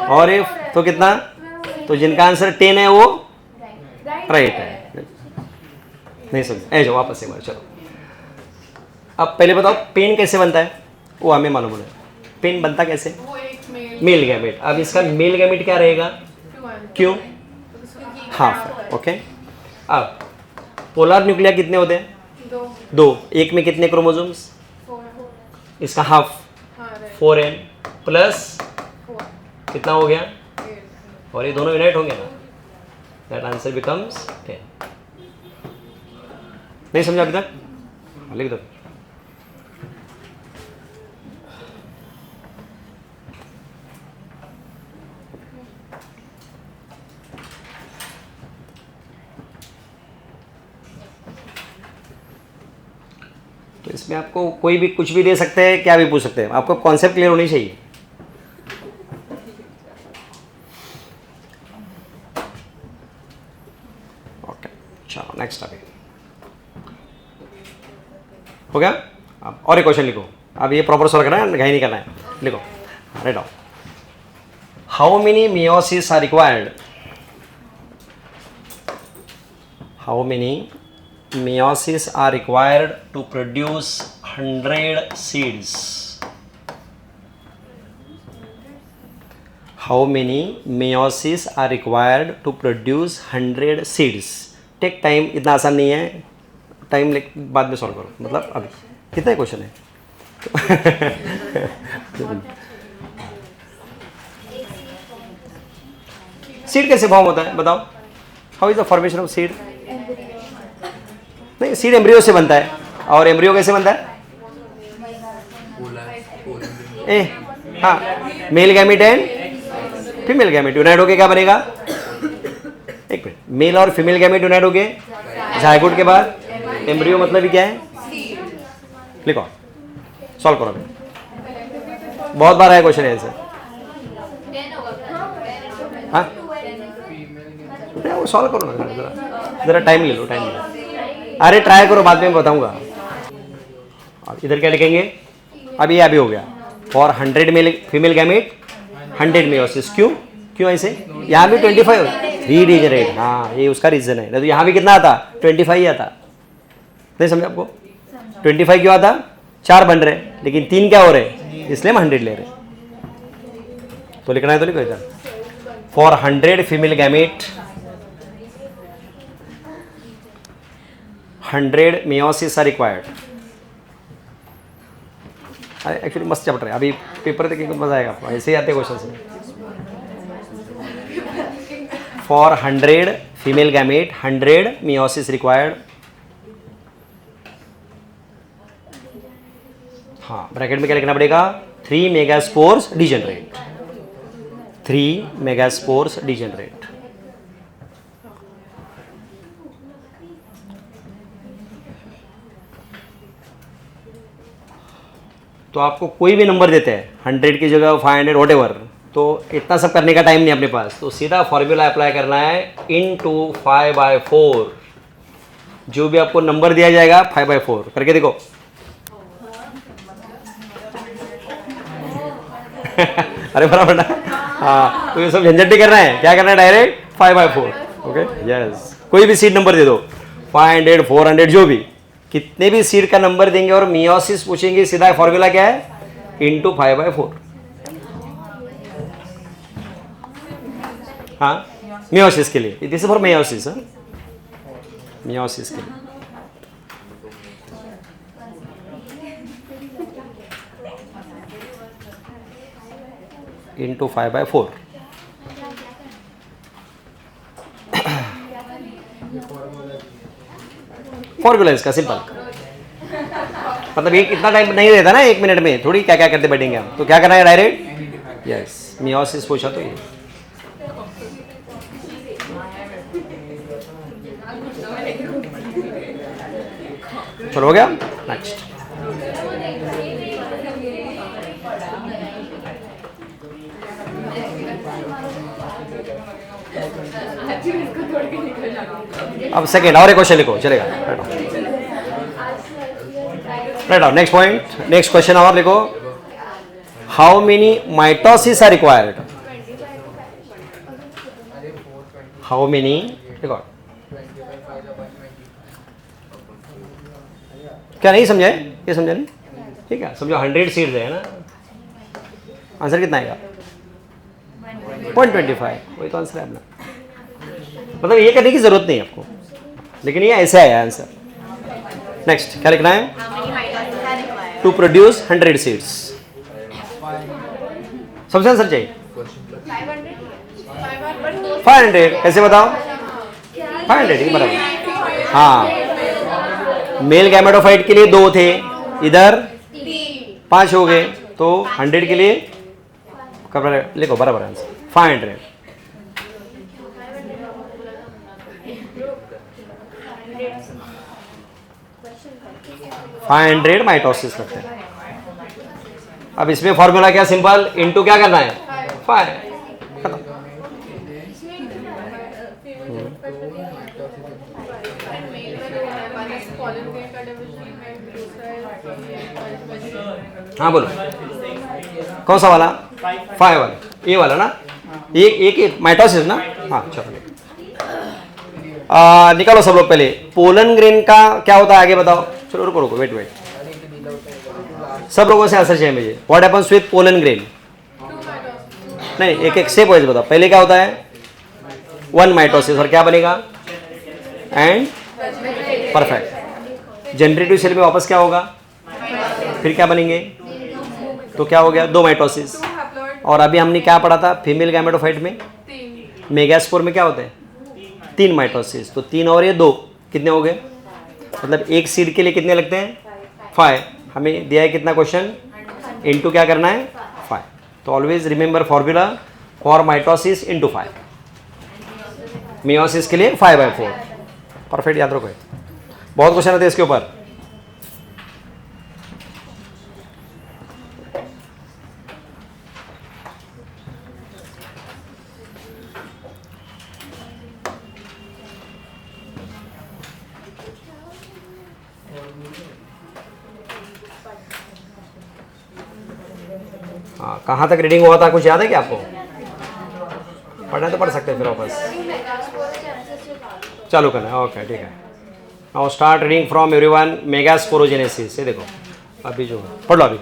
और ये तो कितना? तो जिनका आंसर 10 है वो राइट है। नहीं समझ, ऐसे वापस से चलो। अब पहले बताओ पेन कैसे बनता है? वो हमें मालूम है। पेन बनता कैसे? Male gamete. अब इसका मेल गैमेट क्या रहेगा? क्यों? हाफ। ओके। अब पोलर न्यूक्लिया कितने होते हैं? दो। एक में कितने क्रोमोसोम्स? इसका हाफ 4n प्लस कितना हो गया? और ये दोनों यूनाइट होंगे ना, दैट आंसर बिकम्स 10। नहीं समझा अभी तक? लिख दो। तो इसमें आपको कोई भी कुछ भी दे सकते हैं, क्या भी पूछ सकते हैं, आपको कॉन्सेप्ट क्लियर होनी चाहिए। ओके चलो नेक्स्ट अभी हो गया। अब और एक क्वेश्चन लिखो। अब ये प्रॉपर सॉल्व करना है, घाई नहीं करना है। लिखो, write down. How many meiosis are required? How many meiosis are required to produce 100 seeds? How many meiosis are required to produce 100 seeds? Take time, इतना आसान नहीं है, टाइम बाद में सॉल्व करो। मतलब अभी कितना क्वेश्चन है? सीड कैसे फॉर्म होता है बताओ? How is the formation of seed? नहीं, सीड एम्ब्रियो से बनता है। और एम्ब्रियो कैसे बनता है? हाँ, male gamete and female gamete unite होके क्या बनेगा? एक मिनट, मेल और फीमेल गैमेट यूनाइट होके जायगोट के बाद एम्ब्रियो मतलब ही क्या है? लिखो, सॉल्व करो। बहुत बार आया क्वेश्चन है आंसर। हाँ, वो सॉल्व करो ना, जरा टाइम ले लो, टाइम ले लो। अरे ट्राई करो, बाद में बताऊंगा। अब इधर क्या लिखेंगे? अभी अभी हो गया। और 100 मेल फीमेल गैमेट 100 मेयोसिस। क्यों क्यों ऐसे? यहाँ भी 25 रीडिजनरेट। हाँ, ये उसका रीजन है। तो यहाँ भी कितना आता? 25 ही आता। नहीं समझा आपको? 25 क्यों आता? 4 बन रहे, लेकिन 3 क्या हो रहे, इसलिए हम 100 ले रहे। तो लिखना है तो लिखो इधर। For 100 female gamete 100 meiosis are required। Actually मस्त चैप्टर है, अभी पेपर देखेंगे तो मजा आएगा आपको। ऐसे ही आते क्वेश्चन से। For 100 female gamete 100 meiosis required. हाँ, ब्रैकेट में क्या लिखना पड़ेगा? 3 मेगास्पोर्स डिजेनरेट. 3 megaspores degenerate. तो आपको कोई भी नंबर देते हैं 100 की जगह 500 व्हाटएवर, तो इतना सब करने का टाइम नहीं अपने पास, तो सीधा फॉर्मूला अप्लाई करना है इनटू 5/4. जो भी आपको नंबर दिया जाएगा 5/4 करके देखो. अरे बराबर ना. हाँ, तो ये सब झंझट नहीं करना है. क्या करना है? डायरेक्ट 5/4. Okay, yes. कोई भी सीट नंबर दे दो, 500 400 जो भी, कितने भी सीट का नंबर देंगे और मियोसिस पूछेंगे, सीधा फॉर्मूला क्या है? इनटू 5/4. हाँ, मियोसिस के लिए. This is for meiosis. Meiosis के लिए. इनटू 5/4. फॉर्मूला इसका सिंपल. मतलब एक इतना टाइम नहीं रहता ना, 1 मिनट में थोड़ी क्या क्या करते बैठेंगे हम. तो क्या करना है? डायरेक्ट. यस, मियोसिस पूछा तो ये. चलो, हो गया. नेक्स्ट. अब सेकेंड और एक क्वेश्चन लिखो, चलेगा. राइट आओ. नेक्स्ट पॉइंट, नेक्स्ट क्वेश्चन और लिखो. How many mitosis are required? How many, देखो क्या नहीं समझे? ये समझा नहीं? ठीक है, समझो 100 सीट्स है ना. आंसर कितना आएगा? 125. वही तो आंसर है अपना. मतलब ये करने की जरूरत नहीं है आपको, लेकिन ये ऐसे आया आंसर. नेक्स्ट क्या लिखना है? To produce 100 seeds. सबसे आंसर चाहिए 500. कैसे बताओ? 500 ही बराबर. हाँ, मेल गैमेटोफाइट के लिए 2 थे, इधर 5 हो गए, तो 100 के लिए लिखो बराबर आंसर 500. माइटोसिस लगते हैं. अब इसमें फॉर्मूला क्या? सिंपल. इनटू क्या करना है? 5. खत्म. हाँ बोलो, कौन सा वाला? 5 वाला. ये वाला ना. एक माइटोसिस ना. हाँ चलो, निकालो सब लोग. पहले पोलन ग्रेन का क्या होता है आगे बताओ. चलो रुको रुको, वेट. सब लोगों से आंसर चाहिए मुझे. What happens with pollen grain? नहीं, एक एक स्टेप वाइज बताओ. पहले क्या होता है? 1 माइटोसिस, और क्या बनेगा? And perfect. जनरेटिव सेल में वापस क्या होगा? फिर क्या बनेंगे? तो क्या हो गया? 2 माइटोसिस. और अभी हमने क्या पढ़ा था फीमेल गैमेटोफाइट में? मेगास्पोर में क्या होता है? 3 माइटोसिस. तो 3 और ये 2, कितने हो गए? मतलब एक सीड के लिए कितने लगते हैं? 5. हमें दिया है कितना क्वेश्चन? इनटू क्या करना है? 5. तो always remember formula for mitosis into 5. Meiosis के लिए 5/4. परफेक्ट, याद रखो. बहुत क्वेश्चन आते हैं इसके ऊपर. हाँ, कहाँ तक रीडिंग हुआ था? कुछ याद है क्या आपको? पढ़ना तो पढ़ सकते हैं फिर वापस. चालू करना है. ओके, ठीक है. Now start reading from everyone. Megasporogenesis. ये देखो, अभी जो पढ़ लो. अभी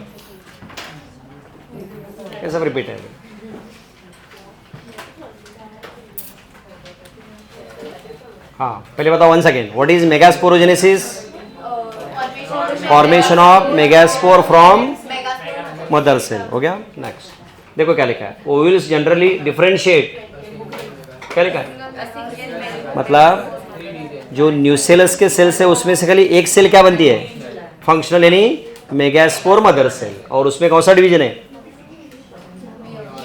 ये सब रिपीट है. हाँ, पहले बताओ once again. What is megasporogenesis? Formation of megaspore from mother cell. हो गया. नेक्स्ट देखो क्या लिखा है. Ovules generally differentiate. क्या लिखा है? मतलब जो न्यूसेलस के सेल्स है उसमें से खाली एक सेल क्या बनती है, फंक्शनल, यानी मेगास्पोर मदर सेल, और उसमें कौन सा डिवीजन है,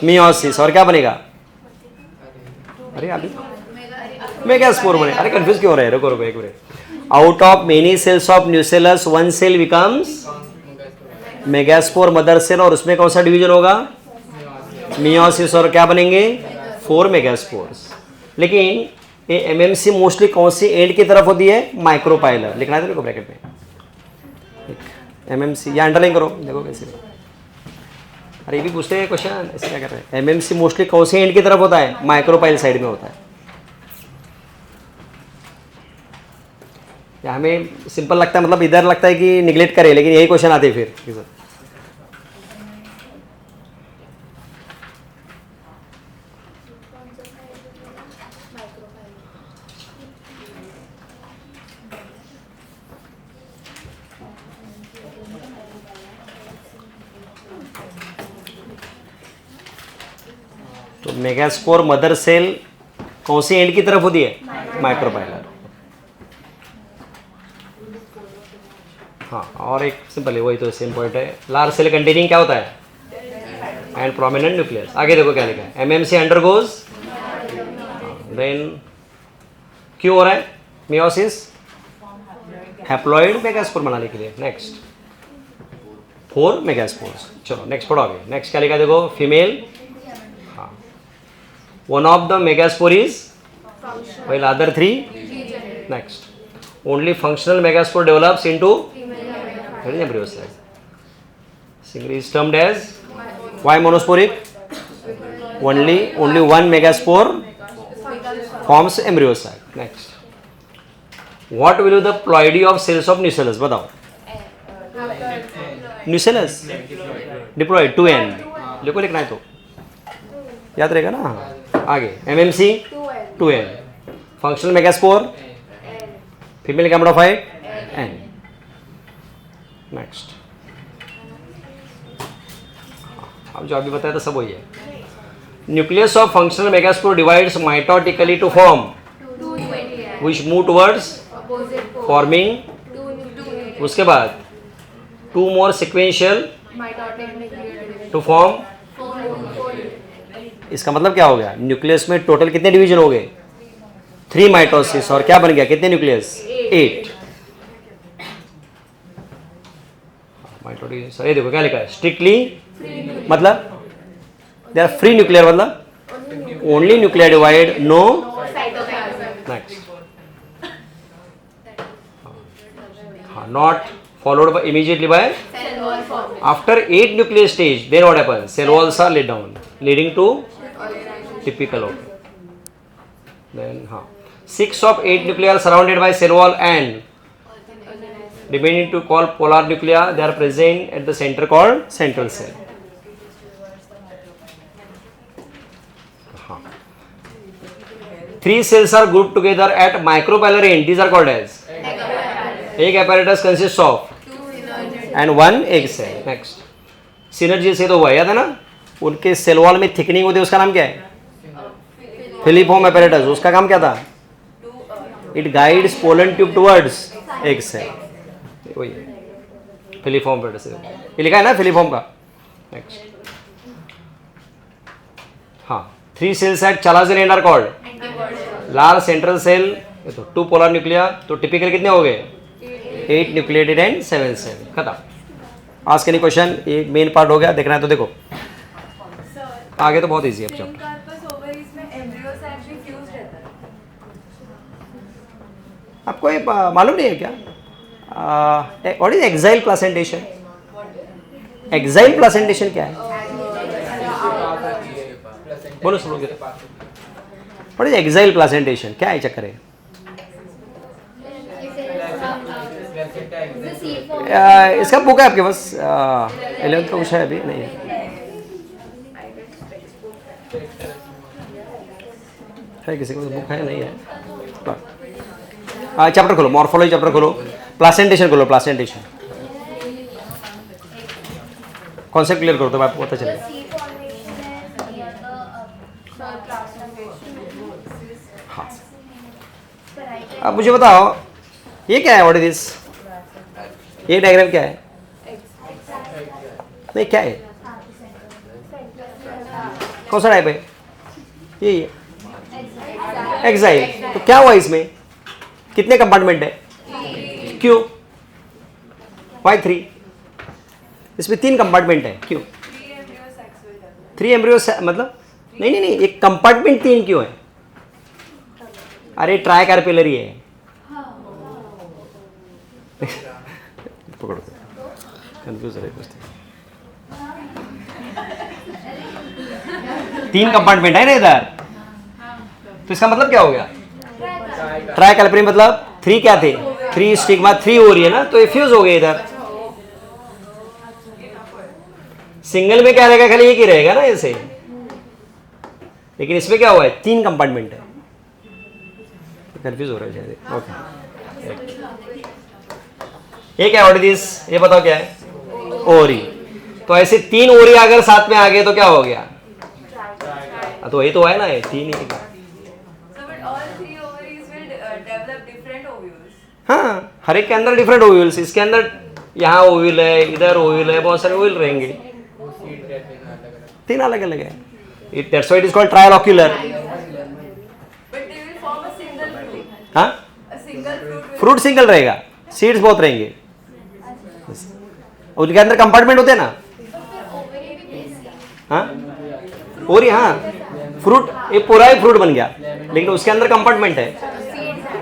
मियोसिस, और क्या बनेगा, अरे अभी मेगास्पोर बने, अरे कंफ्यूज क्यों हो रहे हैं, रुको रुको एक minute, out of many cells of nucellus one cell becomes megaspore mother cell, और उसमें कौन सा डिवीजन होगा, मियोसिस, और क्या बनेंगे 4 मेगास्पोर्स। लेकिन ये एमएमसी मोस्टली कौन सी एंड की तरफ होती है, माइक्रोपाइलर, लिखना है देखो ब्रैकेट में एमएमसी, या अंडरलाइन करो, देखो कैसे, अरे ये भी पूछते हैं क्वेश्चन, ऐसे क्या कर रहे हैं, एमएमसी मोस्टली कौन सी एंड की तरफ होता है, माइक्रोपाइल साइड में होता है। या हमें सिंपल लगता है, मतलब इधर लगता है कि निगलेक्ट करे, लेकिन यही क्वेश्चन आते हैं फिर। तो मेगास्पोर मदर सेल कौन सी एंड की तरफ होती है, माइक्रोपाइलर। हाँ, और एक सिंपल है, वही तो सेम पॉइंट है, लार्ज सेल कंटेनिंग क्या होता है, एंड प्रोमिनेंट न्यूक्लियस। आगे देखो क्या लिखा है, एमएमसी अंडरगोज, देन क्यों हो रहा है मियोसिस, हैप्लॉइड मेगास्पोर बनाने के लिए। Next 4 megaspores. चलो नेक्स्ट पढ़ो आगे, नेक्स्ट क्या लिखा है देखो, फीमेल, हाँ, one of the megaspore is while other 3 next only functional megaspore develops into embryo cell. Single is termed as why monosporic, only one megaspore forms embryo cell. Next, what will be the ploidy of cells of nucellus, बताओ, nucellus diploid 2n, लिखो, लिखना है तो याद रहेगा ना। आगे MMC 2n, functional megaspore, female gametophyte n। Next, अब जो अभी बताया था सब वही है। Nucleus of functional megaspore divides mitotically to form which move towards forming, उसके बाद 2 more सिक्वेंशियल टू फॉर्म। इसका मतलब क्या हो गया, न्यूक्लियस में टोटल कितने डिवीजन हो गए, 3 माइटोसिस, और क्या बन गया, कितने न्यूक्लियस, 8 माइटोसिस। ये देखो क्या लिखा है, स्ट्रिक्टली मतलब दे आर फ्री न्यूक्लियर, मतलब only nuclear divide, no. Next, हाँ, not followed by immediately by after 8 nuclear stage, then what happens, cell walls are laid down leading to typical opening. Then 6 of 8 nuclei are surrounded by cell wall and remaining to call polar nuclei, they are present at the center called central cell. 3 cells are grouped together at micropylar end, these are called as egg apparatus, consists of and 1 egg cell. Next, synergy से तो हुआ याद है ना, उनके cell wall में thickening होती है, उसका नाम क्या है, फिलिफॉर्म apparatus, उसका काम क्या था, it guides pollen tube towards egg cell, वही फिलिफॉर्म apparatus, ये लिखा है ना फिलिफॉर्म का। नेक्स्ट, हाँ, 3 cells at Chalazin end are called large central cell, तो 2 polar nuclei, तो टिपिकल कितने हो गए, 8 न्यूक्लिएटेड एंड 7 सेल। खत्म। आज के नहीं क्वेश्चन, ये मेन पार्ट हो गया, देखना है तो देखो, आगे तो बहुत इजी है चैप्टर। आपको ये मालूम नहीं है क्या, what is axile placentation, axile placentation क्या है, बोलो सुनो, व्हाट इज एक्साइल प्लासेंटेशन, क्या है चक्कर है, इसका बुक है आपके पास, 11th का कुछ है, अभी नहीं है किसी को बुक है, नहीं है। चैप्टर खोलो, मॉर्फोलॉजी चैप्टर खोलो, प्लासेंटेशन खोलो, प्लासेंटेशन कॉन्सेप्ट क्लियर करो तो आपको पता चलेगा। हाँ, अब मुझे बताओ ये क्या है, व्हाट इज दिस, ये डायग्राम क्या है, नहीं क्या है, कौन सा टाइप है, ये एक्साइल। तो क्या हुआ इसमें, कितने कंपार्टमेंट है, क्यों, वाई 3, इसमें 3 कंपार्टमेंट है, क्यों 3 एम्ब्रियो मतलब नहीं, एक कंपार्टमेंट 3 क्यों है, अरे ट्राई कैरपिलरी है। पकड़ो, कंफ्यूज है कुछ, 3 कंपार्टमेंट है ना इधर, तो इसका मतलब क्या हो गया, ट्राई कैरपिलरी मतलब 3 क्या थे, 3 स्टिग्मा 3 हो रही है ना, तो ये फ्यूज हो गए इधर। सिंगल में क्या रहेगा, खाली एक ही रहेगा ना ऐसे, लेकिन इसमें क्या हुआ है 3 कंपार्टमेंट है, कंफ्यूज हो रहा है शायद। ओके, ये क्या है दिस, ये बताओ क्या है, ओरी। तो ऐसे 3 ओरी अगर साथ में आ गए तो क्या हो गया, तो यही तो है ना, ये 3 ही। हाँ, हर एक के अंदर डिफरेंट ओव्यूल्स, इसके अंदर यहाँ ओव्यूल है, इधर ओव्यूल है, बहुत सारे ओव्यूल रहेंगे, 3 अलग अलग है, that's why it is called trilocular। हाँ, फ्रूट सिंगल रहेगा, सीड्स बहुत रहेंगे, उनके अंदर कंपार्टमेंट होते हैं ना। हाँ, ओरी, हाँ फ्रूट, ये पूरा ही फ्रूट बन गया, लेकिन उसके अंदर कंपार्टमेंट है।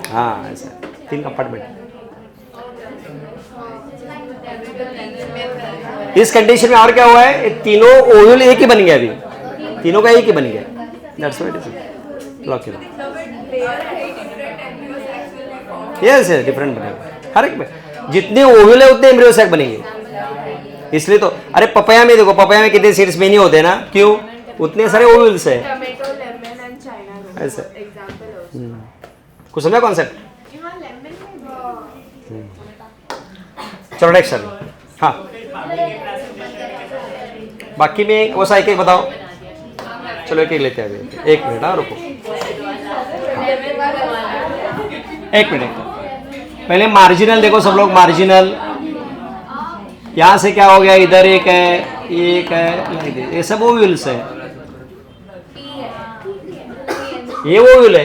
हाँ ऐसा 3 कंपार्टमेंट। इस कंडीशन में और क्या हुआ है, तीनों ओव्यूल एक ही बन गया, अभी तीनों का एक ही बन गया, that's why it is locular. Yes yes, different बनेगा हर एक में, जितने ओव्यूल है उतने एम्ब्रियो सैक बनेंगे, इसलिए तो। अरे पपाया में देखो, पपाया में कितने सीड्स में नहीं होते ना, क्यों, उतने सारे ओव्यूल्स है ऐसे। कुछ समझा कॉन्सेप्ट, चलो नेक्स्ट सर। हाँ, बाकी में वो सा एक एक बताओ, चलो एक एक लेते हैं अभी, 1 मिनट, हाँ रुको, 1 मिनट। पहले मार्जिनल देखो सब लोग, मार्जिनल यहाँ से क्या हो गया, इधर एक है, एक है, ये सब ओव्यूल्स है, ये ओव्यूल है,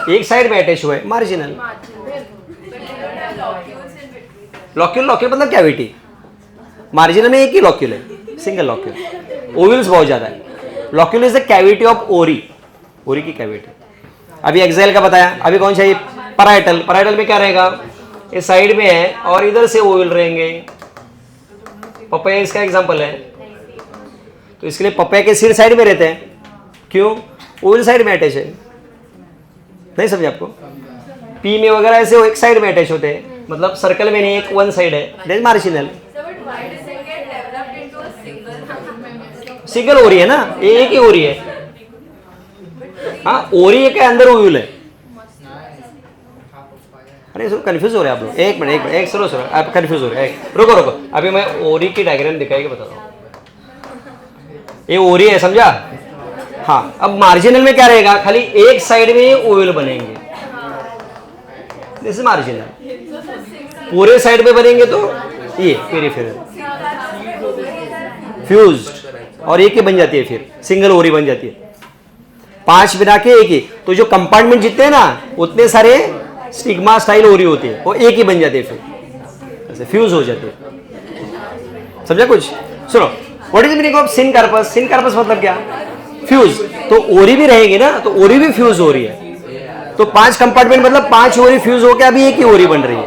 एक साइड में अटैच हुआ है, मार्जिनल। लॉक्यूल, लॉक्यूल मतलब कैविटी, मार्जिनल में एक ही लॉक्यूल है, सिंगल लॉक्यूल, ओव्यूल्स बहुत ज्यादा है। Locule is the cavity of ओरी, ओरी की कैविटी। अभी एक्सेल का बताया, अभी कौन सा, ये पैराइटल, पैराइटल में क्या रहेगा, ये साइड में है और इधर से ओव्यूल रहेंगे, पपाया इसका एग्जांपल है, तो इसके लिए पपाया के सीड साइड में रहते हैं, क्यों, ओव्यूल साइड में अटैच है, नहीं समझे आपको। पी में वगैरह ऐसे एक साइड में अटैच होते हैं, मतलब सर्कल में नहीं, एक वन साइड है, दैट इज मार्जिनल। सिंगल ओरी है ना, ये एक ही ओरी है, हाँ ओरी के अंदर ओव्यूल है। अरे सर कंफ्यूज हो रहे हैं आप लोग, 1 मिनट, एक सरो आप कंफ्यूज हो रहे हैं, रुको रुको, अभी मैं ओरी की डायग्राम दिखाई के बता रहा हूँ, ये ओरी है, समझा। हाँ, अब मार्जिनल में क्या रहेगा, खाली एक साइड में ओव्यूल बनेंगे, दिस इज मार्जिनल। पूरे साइड में बनेंगे तो ये पेरिफेरल, फ्यूज्ड, और एक ही बन जाती है, फिर सिंगल ओरी बन जाती है, 5 बना के एक ही। तो जो कंपार्टमेंट जितने हैं ना, उतने सारे स्टिग्मा स्टाइल ओरी होती है, वो एक ही बन जाते हैं, फिर ऐसे फ्यूज हो जाते हैं, समझा कुछ। सुनो, what is the meaning of syncarpous, syncarpous मतलब क्या, फ्यूज। तो ओरी भी रहेगी ना, तो ओरी भी फ्यूज हो रही है, तो 5 कंपार्टमेंट मतलब 5 ओरी फ्यूज होकर अभी एक ही ओरी बन रही है,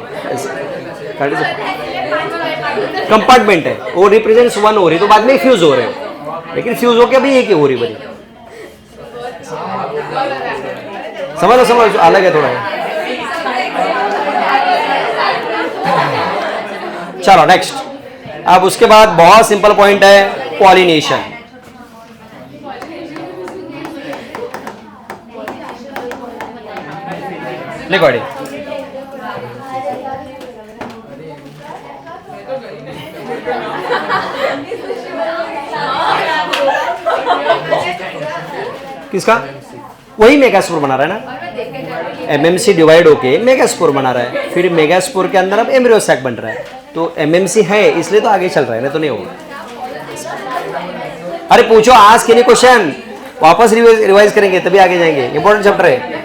कंपार्टमेंट है, वो रिप्रेजेंट्स 1 ओरी, तो बाद में फ्यूज हो रहे हो, लेकिन फ्यूज होकर अभी एक ही ओरी बनी, समझ लो, समझ लो, अलग है थोड़ा। चलो नेक्स्ट, अब उसके बाद बहुत सिंपल पॉइंट है, पॉलिनेशन। लिखो आड़ी, किसका, वही मेगास्पोर बना रहा है ना, एमएमसी डिवाइड होके मेगास्पोर बना रहा है, फिर मेगास्पोर के अंदर अब एम्ब्रियो सैक बन रहा है, तो एमएमसी है इसलिए तो आगे चल रहा है, नहीं तो नहीं होगा। अरे पूछो, आज के लिए क्वेश्चन वापस रिवाइज करेंगे तभी आगे जाएंगे, इंपॉर्टेंट चैप्टर है।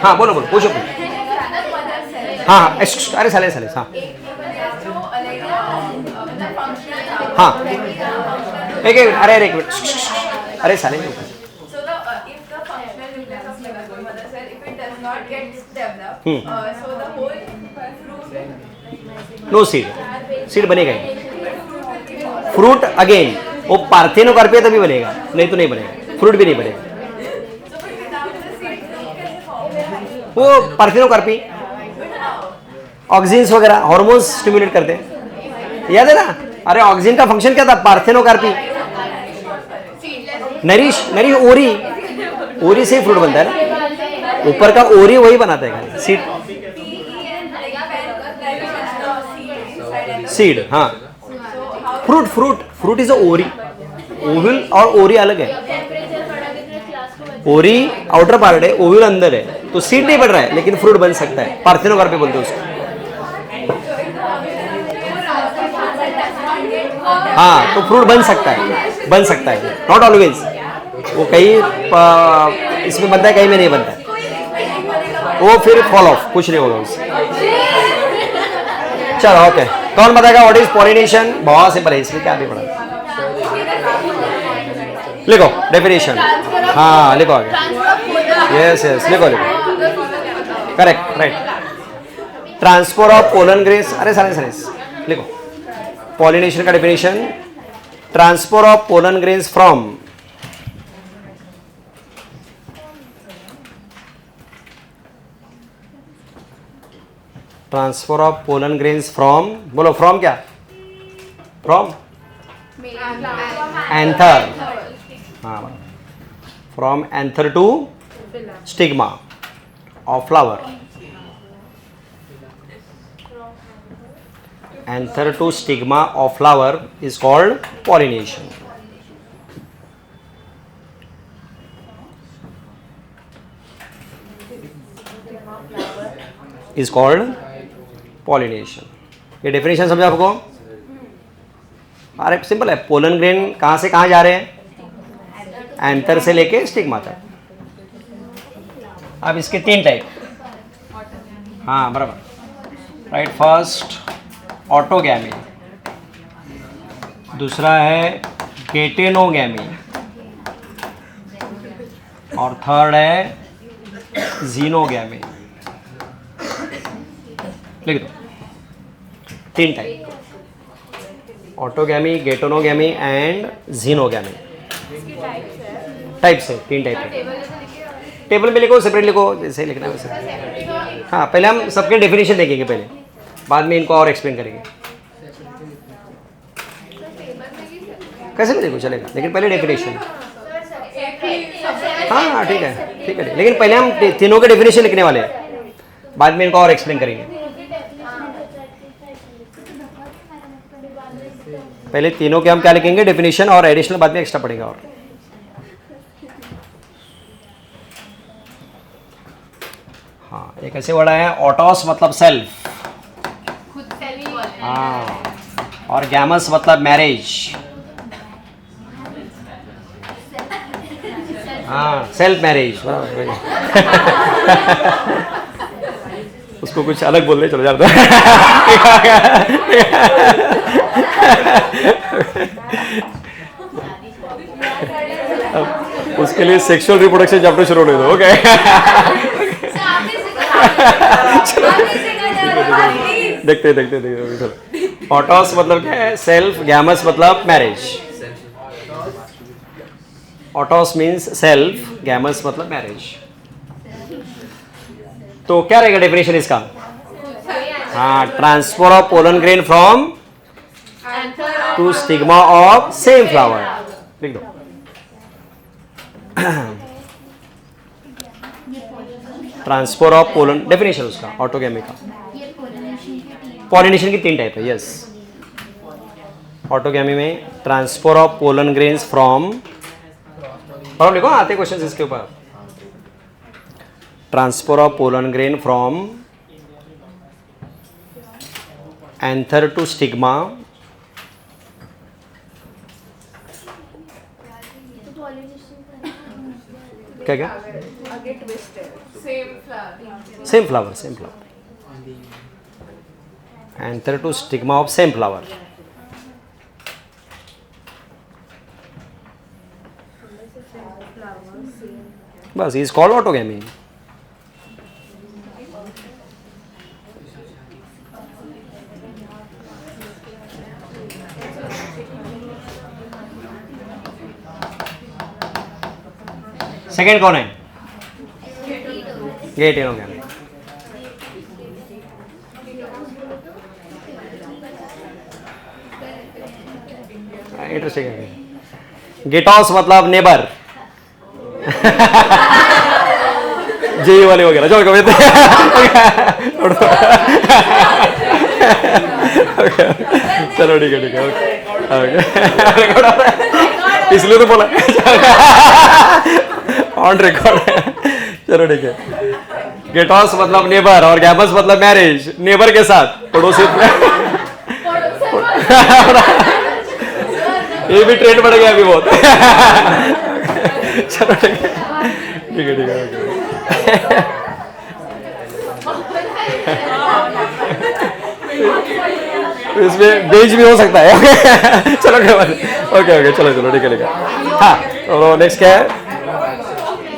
हाँ बोलो बोलो, पूछो पूछो। हाँ अरे साले साले, हाँ हाँ एक एक, अरे अरे एक मिनट, अरे साले नो सीड, सीड बनेगा ही। फ्रूट अगेन वो पार्थेनोकार्पी है तभी बनेगा, नहीं तो नहीं बनेगा, फ्रूट भी नहीं बनेगा। वो पार्थेनोकार्पी ऑक्सिन्स वगैरह हार्मोन्स स्टिमुलेट करते हैं, याद है ना। अरे ऑक्सिन का फंक्शन क्या था, पार्थेनोकार्पी, नरिश नरिश ओरी, ओरी से ही फ्रूट बनता है ना, ऊपर का ओरी वही बनाता है सीड, सीड हाँ। Fruit fruit fruit is a ओरी, ओविल और ओरी अलग है, ओरी आउटर पार्ट है, ओविल अंदर है, तो सीड नहीं बढ़ रहा है लेकिन फ्रूट बन सकता है, पार्थेनोकार्पी बोलते हैं उसको। हाँ तो फ्रूट बन सकता है, नॉट ऑलवेज, वो कहीं इसमें बनता है कहीं में नहीं बनता है, वो फिर फॉल ऑफ, कुछ नहीं होगा उससे। चलो ओके, कौन बताएगा व्हाट इज पॉलिनेशन? बहुत सिंपल है, इसलिए क्या भी पढ़ा, लिखो डेफिनेशन, हाँ लिखो आगे, यस यस लिखो लिखो, correct right. Transfer of pollen grains, अरे सारे सारे लिखो, पॉलिनेशन का definition, transfer of pollen grains from transfer of pollen grains from, बोलो फ्रॉम क्या, फ्रॉम एंथर, हाँ from anther to stigma of flower, anther to stigma of flower is called pollination. Is called pollination. ये definition समझा आपको? अरे simple है, pollen grain कहाँ से कहाँ जा रहे हैं, एंथर से लेके स्टिग्मा तक। अब इसके तीन टाइप, हाँ बराबर राइट, फर्स्ट ऑटोगैमी, दूसरा है गेटेनोगैमी, और थर्ड है जीनोगैमी। लिख दो, तीन type, autogamy, geitonogamy and xenogamy, types है, तीन टाइप है। टेबल में लिखो, सेपरेट लिखो, जैसे लिखना है वैसे। हाँ पहले हम सबके डेफिनेशन देखेंगे पहले, बाद में इनको और एक्सप्लेन करेंगे, कैसे भी देखो चलेगा, लेकिन पहले डेफिनेशन। हाँ हाँ ठीक है ठीक है, लेकिन पहले हम तीनों के डेफिनेशन लिखने वाले हैं, बाद में इनको और एक्सप्लेन करेंगे। पहले तीनों के हम क्या लिखेंगे, डेफिनेशन, और एडिशनल बाद में एक्स्ट्रा पड़ेगा। और हाँ एक ऐसे वर्ड है, ऑटोस मतलब सेल्फ, हाँ, और गैमस मतलब मैरिज, हाँ सेल्फ मैरिज, उसको कुछ अलग बोलने चलो जाता है। उसके लिए सेक्सुअल रिप्रोडक्शन चैप्टर शुरू होने दो, ओके। देखते देखते देखते, ऑटोस मतलब क्या है, सेल्फ, गैमस मतलब marriage, autos means self, gamos मतलब मैरिज। तो क्या रहेगा डेफिनेशन इसका, हाँ, transfer of pollen grain from to stigma of same flower, लिख दो। ट्रांसफर ऑफ पोलन, डेफिनेशन उसका ऑटोगेमी का, पॉलिनेशन की 3 टाइप है, यस। ऑटोगेमी में transfer of pollen grains from, और लिखो आते क्वेश्चन इसके ऊपर, transfer of pollen grain from anther to stigma, क्या क्या, same flower, anther to stigma of same flower, बस इज कॉल्ड ऑटोगेमी। सेकेंड कौन है, गेटेनोगेमी। इंटरेस्टिंग है, गेटॉस मतलब नेबर, जेई वाले वगैरह जो चलो ठीक है इसलिए तो बोला ऑन रिकॉर्ड है। चलो ठीक है, गेटॉस मतलब नेबर और गैबस मतलब मैरिज, नेबर के साथ पड़ोसी। ये भी ट्रेंड बढ़ गया अभी बहुत। चलो ठीक है ठीक है ठीक है, इसमें बेज भी हो सकता है। चलो ओके ओके चलो चलो ठीक है ठीक है। हाँ तो नेक्स्ट क्या है,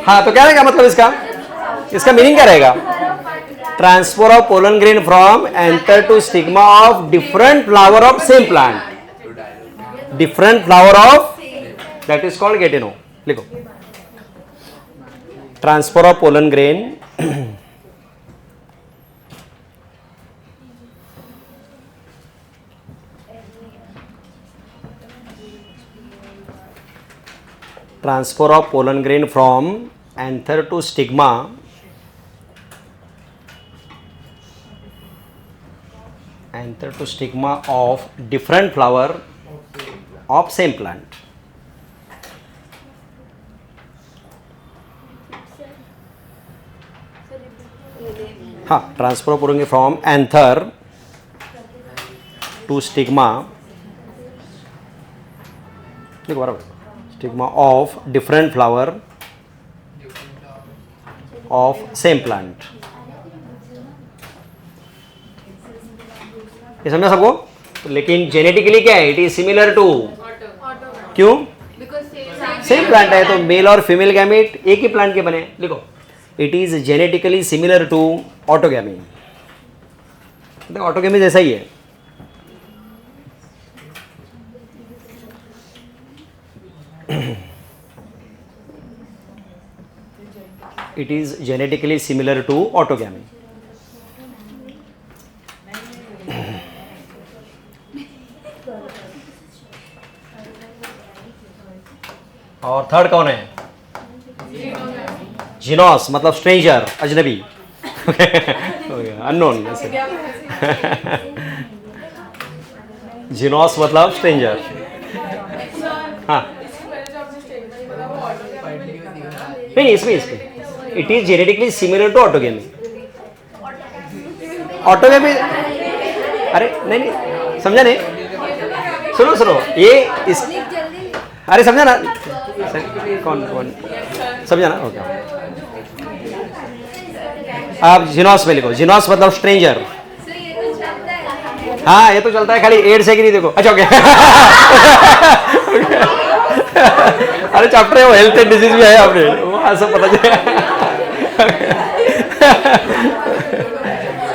हाँ तो क्या रहेगा मतलब इसका मीनिंग क्या रहेगा, transfer of pollen grain from anther to stigma of different flower of same plant, different flower of that is called geitono. लिखो transfer of pollen grain transfer of pollen grain from anther to stigma of different flower of same plant। हाँ transfer करेंगे from anther to stigma, देखो बराबर, stigma of different flower of same plant. ये समझा सबको? लेकिन genetically क्या है, इट इज सिमिलर टू, क्यों, सेम प्लांट है तो मेल और फीमेल गैमेट एक ही प्लांट के बने। लिखो it is genetically similar to autogamy, देखो ऑटोगैमी जैसा ही है। It is genetically similar to autogamy। और थर्ड कौन है, जीनोस मतलब स्ट्रेंजर, अजनबी, अननोन। जीनोस मतलब स्ट्रेंजर। हाँ नहीं इसमें it is genetically similar to autogamy. Autogamy अरे नहीं समझा नहीं, सुनो ये इस, अरे समझा ना, कौन समझा ना, ओके। आप जिनोस में लिखो, जिनोस मतलब स्ट्रेंजर। हाँ ये तो चलता है, खाली एड्स है कि नहीं देखो। अच्छा ओके अरे चैप्टर है वो, हेल्थ एंड डिजीज भी है आपने, वो सब पता चले।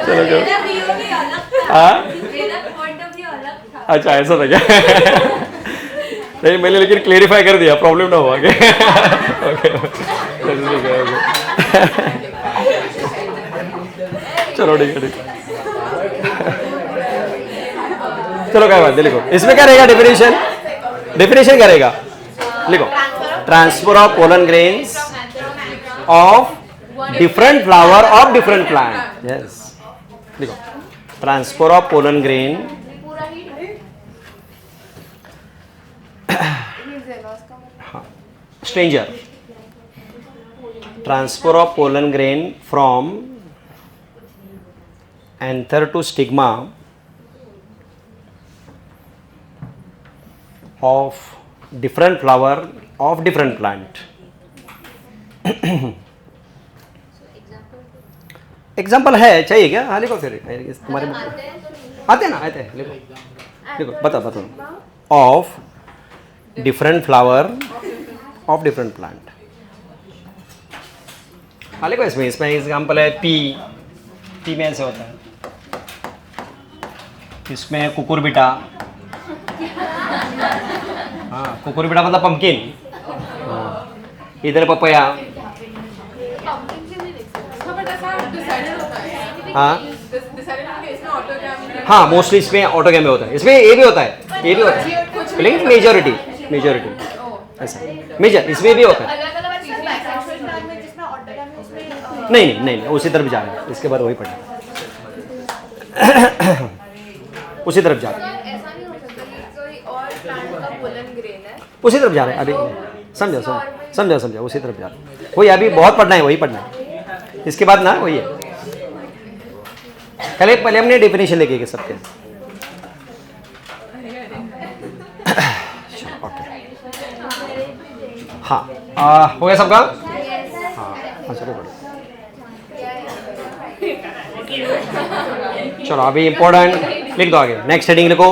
चलो हाँ अच्छा ऐसा था क्या? नहीं मैंने लेकिन क्लेरिफाई कर दिया, प्रॉब्लम ना हो आगे। ओके चलो ठीक है ठीक है, चलो क्या बात है। लिखो इसमें क्या रहेगा, डेफिनेशन क्या रहेगा, लिखो transfer of pollen grains of different flower of different plant. Yes. देखो, transfer of pollen grain. Stranger. Transfer of pollen grain from anther to stigma of different flower of different plant. Example है, चाहिए क्या? हाँ लिखो फिर, तुम्हारे आते हैं ना, आते हैं, लिखो लिखो, बताओ of different flower of different plant. हाँ लिखो, इसमें एग्जाम्पल है पी में ऐसे होता है, इसमें कुकुरबिटा. हाँ, कुकुरबिटा मतलब पंपकिन. इधर पपया. हाँ मोस्टली इसमें ऑटोगैम में होता है, इसमें ये भी होता है, ये भी होता है, लेकिन मेजॉरिटी ऐसा मेजर इसमें भी होता है. नहीं, उसी तरफ जा रहे हैं, इसके बाद वही पढ़े. उसी तरफ जा रहे हैं, उसी तरफ जा रहे हैं. अभी समझो, उसी तरफ जा रहे हैं. वही अभी बहुत पढ़ना है, वही पढ़ना है. इसके बाद ना वही है. पहले हमने डेफिनेशन देखे सबके. हाँ हो गया सबका. हाँ चलो चलो अभी इंपॉर्टेंट लिख दो आगे. नेक्स्ट हेडिंग लिखो,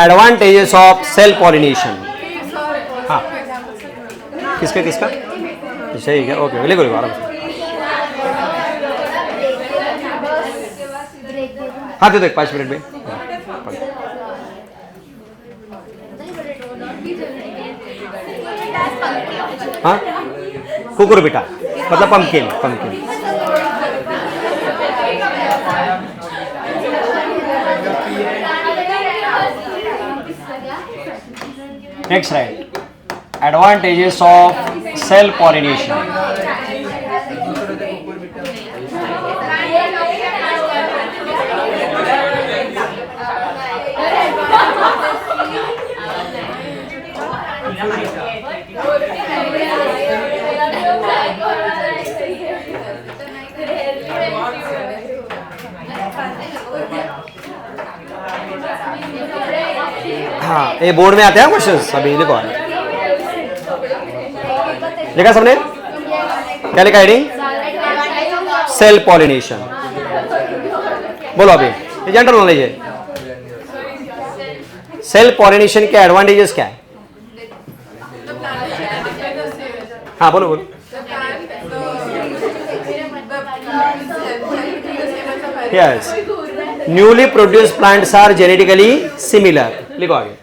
एडवांटेजेस ऑफ सेल्फ पॉलिनेशन. हाँ किसका सही है. ओके लिखो आराम से. हाँ दे दो 5 मिनट में. हाँ कुकुरबिटा मतलब pumpkin. Next right, advantages of self pollination. हाँ ये बोर्ड में आते हैं क्वेश्चंस. अभी लिखो, लिखा सबने? क्या लिखा हेडिंग? Self pollination. बोलो अभी, ये जनरल नॉलेज है. सेल्फ पॉलिनेशन के एडवांटेजेस क्या है? हाँ बोलो. Yes, newly produced plants are genetically similar. लिखो आगे,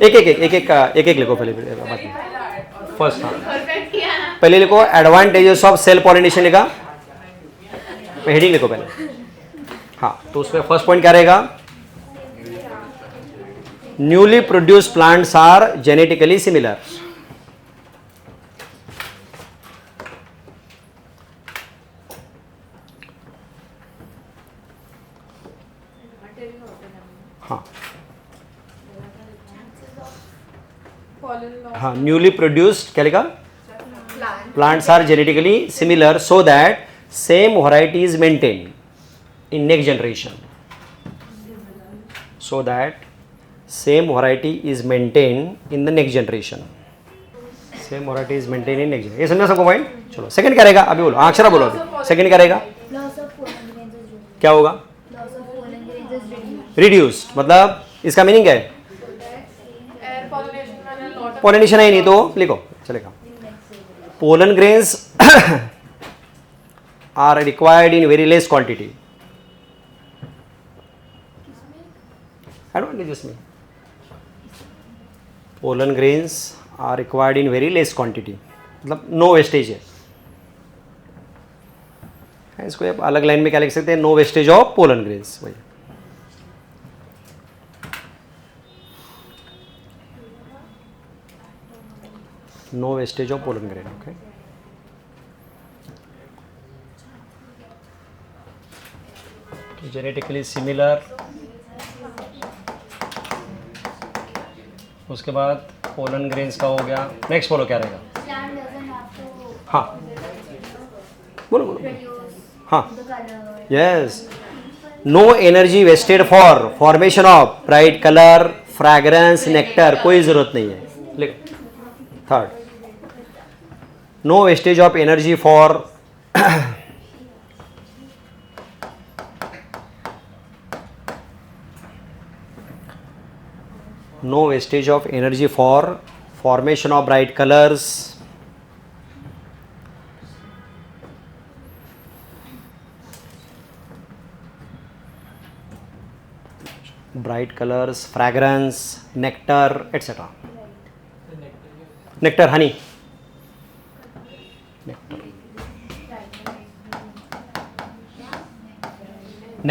एक लिखो पहले. फर्स्ट हाँ पहले लिखो एडवांटेजेस ऑफ सेल्फ पॉलिनेशन. लिखा, हेडिंग लिखो पहले. हाँ तो उसमें फर्स्ट पॉइंट क्या रहेगा? Newly produced plants are genetically similar. हाँ न्यूली प्रोड्यूस्ड क्या लिखा? Plants are genetically similar so that same variety is maintain in next generation. So that same variety is maintain in the next generation. Same variety is maintain in next. ये समझा सबको point? चलो second क्या रहेगा? अभी बोलो, अक्षरा बोलो. अभी सेकंड क्या रहेगा? क्या होगा? रिड्यूस्ड मतलब इसका मीनिंग क्या है? पॉलिनेशन है नहीं तो लिखो चलेगा. Pollen grains are required in very less quantity. Advantages में pollen grains are required in very less quantity मतलब नो वेस्टेज है. इसको आप अलग लाइन में क्या लिख सकते हैं? No wastage of pollen grains. वही no wastage of pollen grain. Okay genetically similar, उसके बाद पोलन ग्रेन्स का हो गया। नेक्स्ट बोलो क्या रहेगा? हाँ बोलो बोलो। हाँ yes, no energy wasted for formation of bright colour, fragrance, nectar, कोई ज़रूरत नहीं है। लिखो third, no wastage of energy for no wastage of energy for formation of bright colors, fragrance, nectar, etc. nectar honey,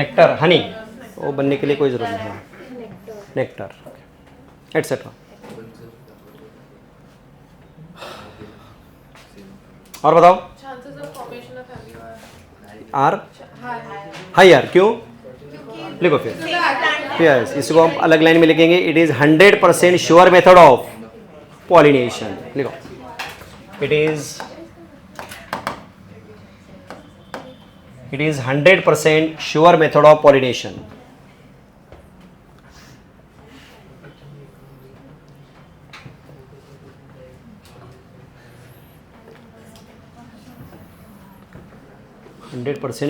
nectar honey वो बनने के लिए कोई ज़रूरत नहीं है। nectar etcetera. और बताओ आर हायर, क्यों? लिखो फिर। यस, इसको हम अलग लाइन में लिखेंगे। It is 100% sure method of pollination. लिखो it is 100% sure method of pollination.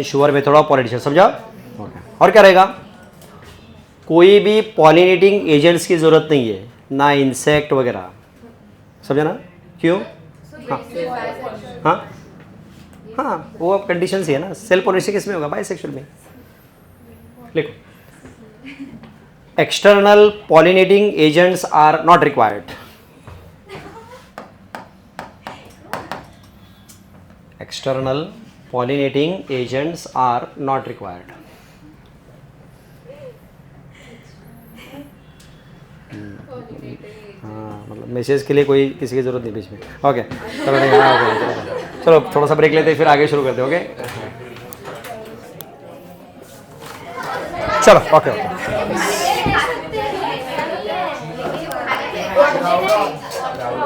Sure method of pollination, समझा? ओके। और क्या रहेगा? कोई भी पॉलिनेटिंग एजेंट्स की जरूरत नहीं है, ना इंसेक्ट वगैरह, समझा ना? क्यों? हाँ हाँ वो कंडीशन ही है ना। सेल्फ पॉलिनेशन किस में होगा? बाइसेक्सुअल में। लिखो external pollinating agents are not required. External pollinating agents are not required. हाँ मतलब मैसेज के लिए कोई किसी की जरूरत नहीं बीच में। ओके चलो नहीं, हाँ ओके चलो थोड़ा सा ब्रेक लेते हैं, फिर आगे शुरू करते हैं। ओके चलो ओके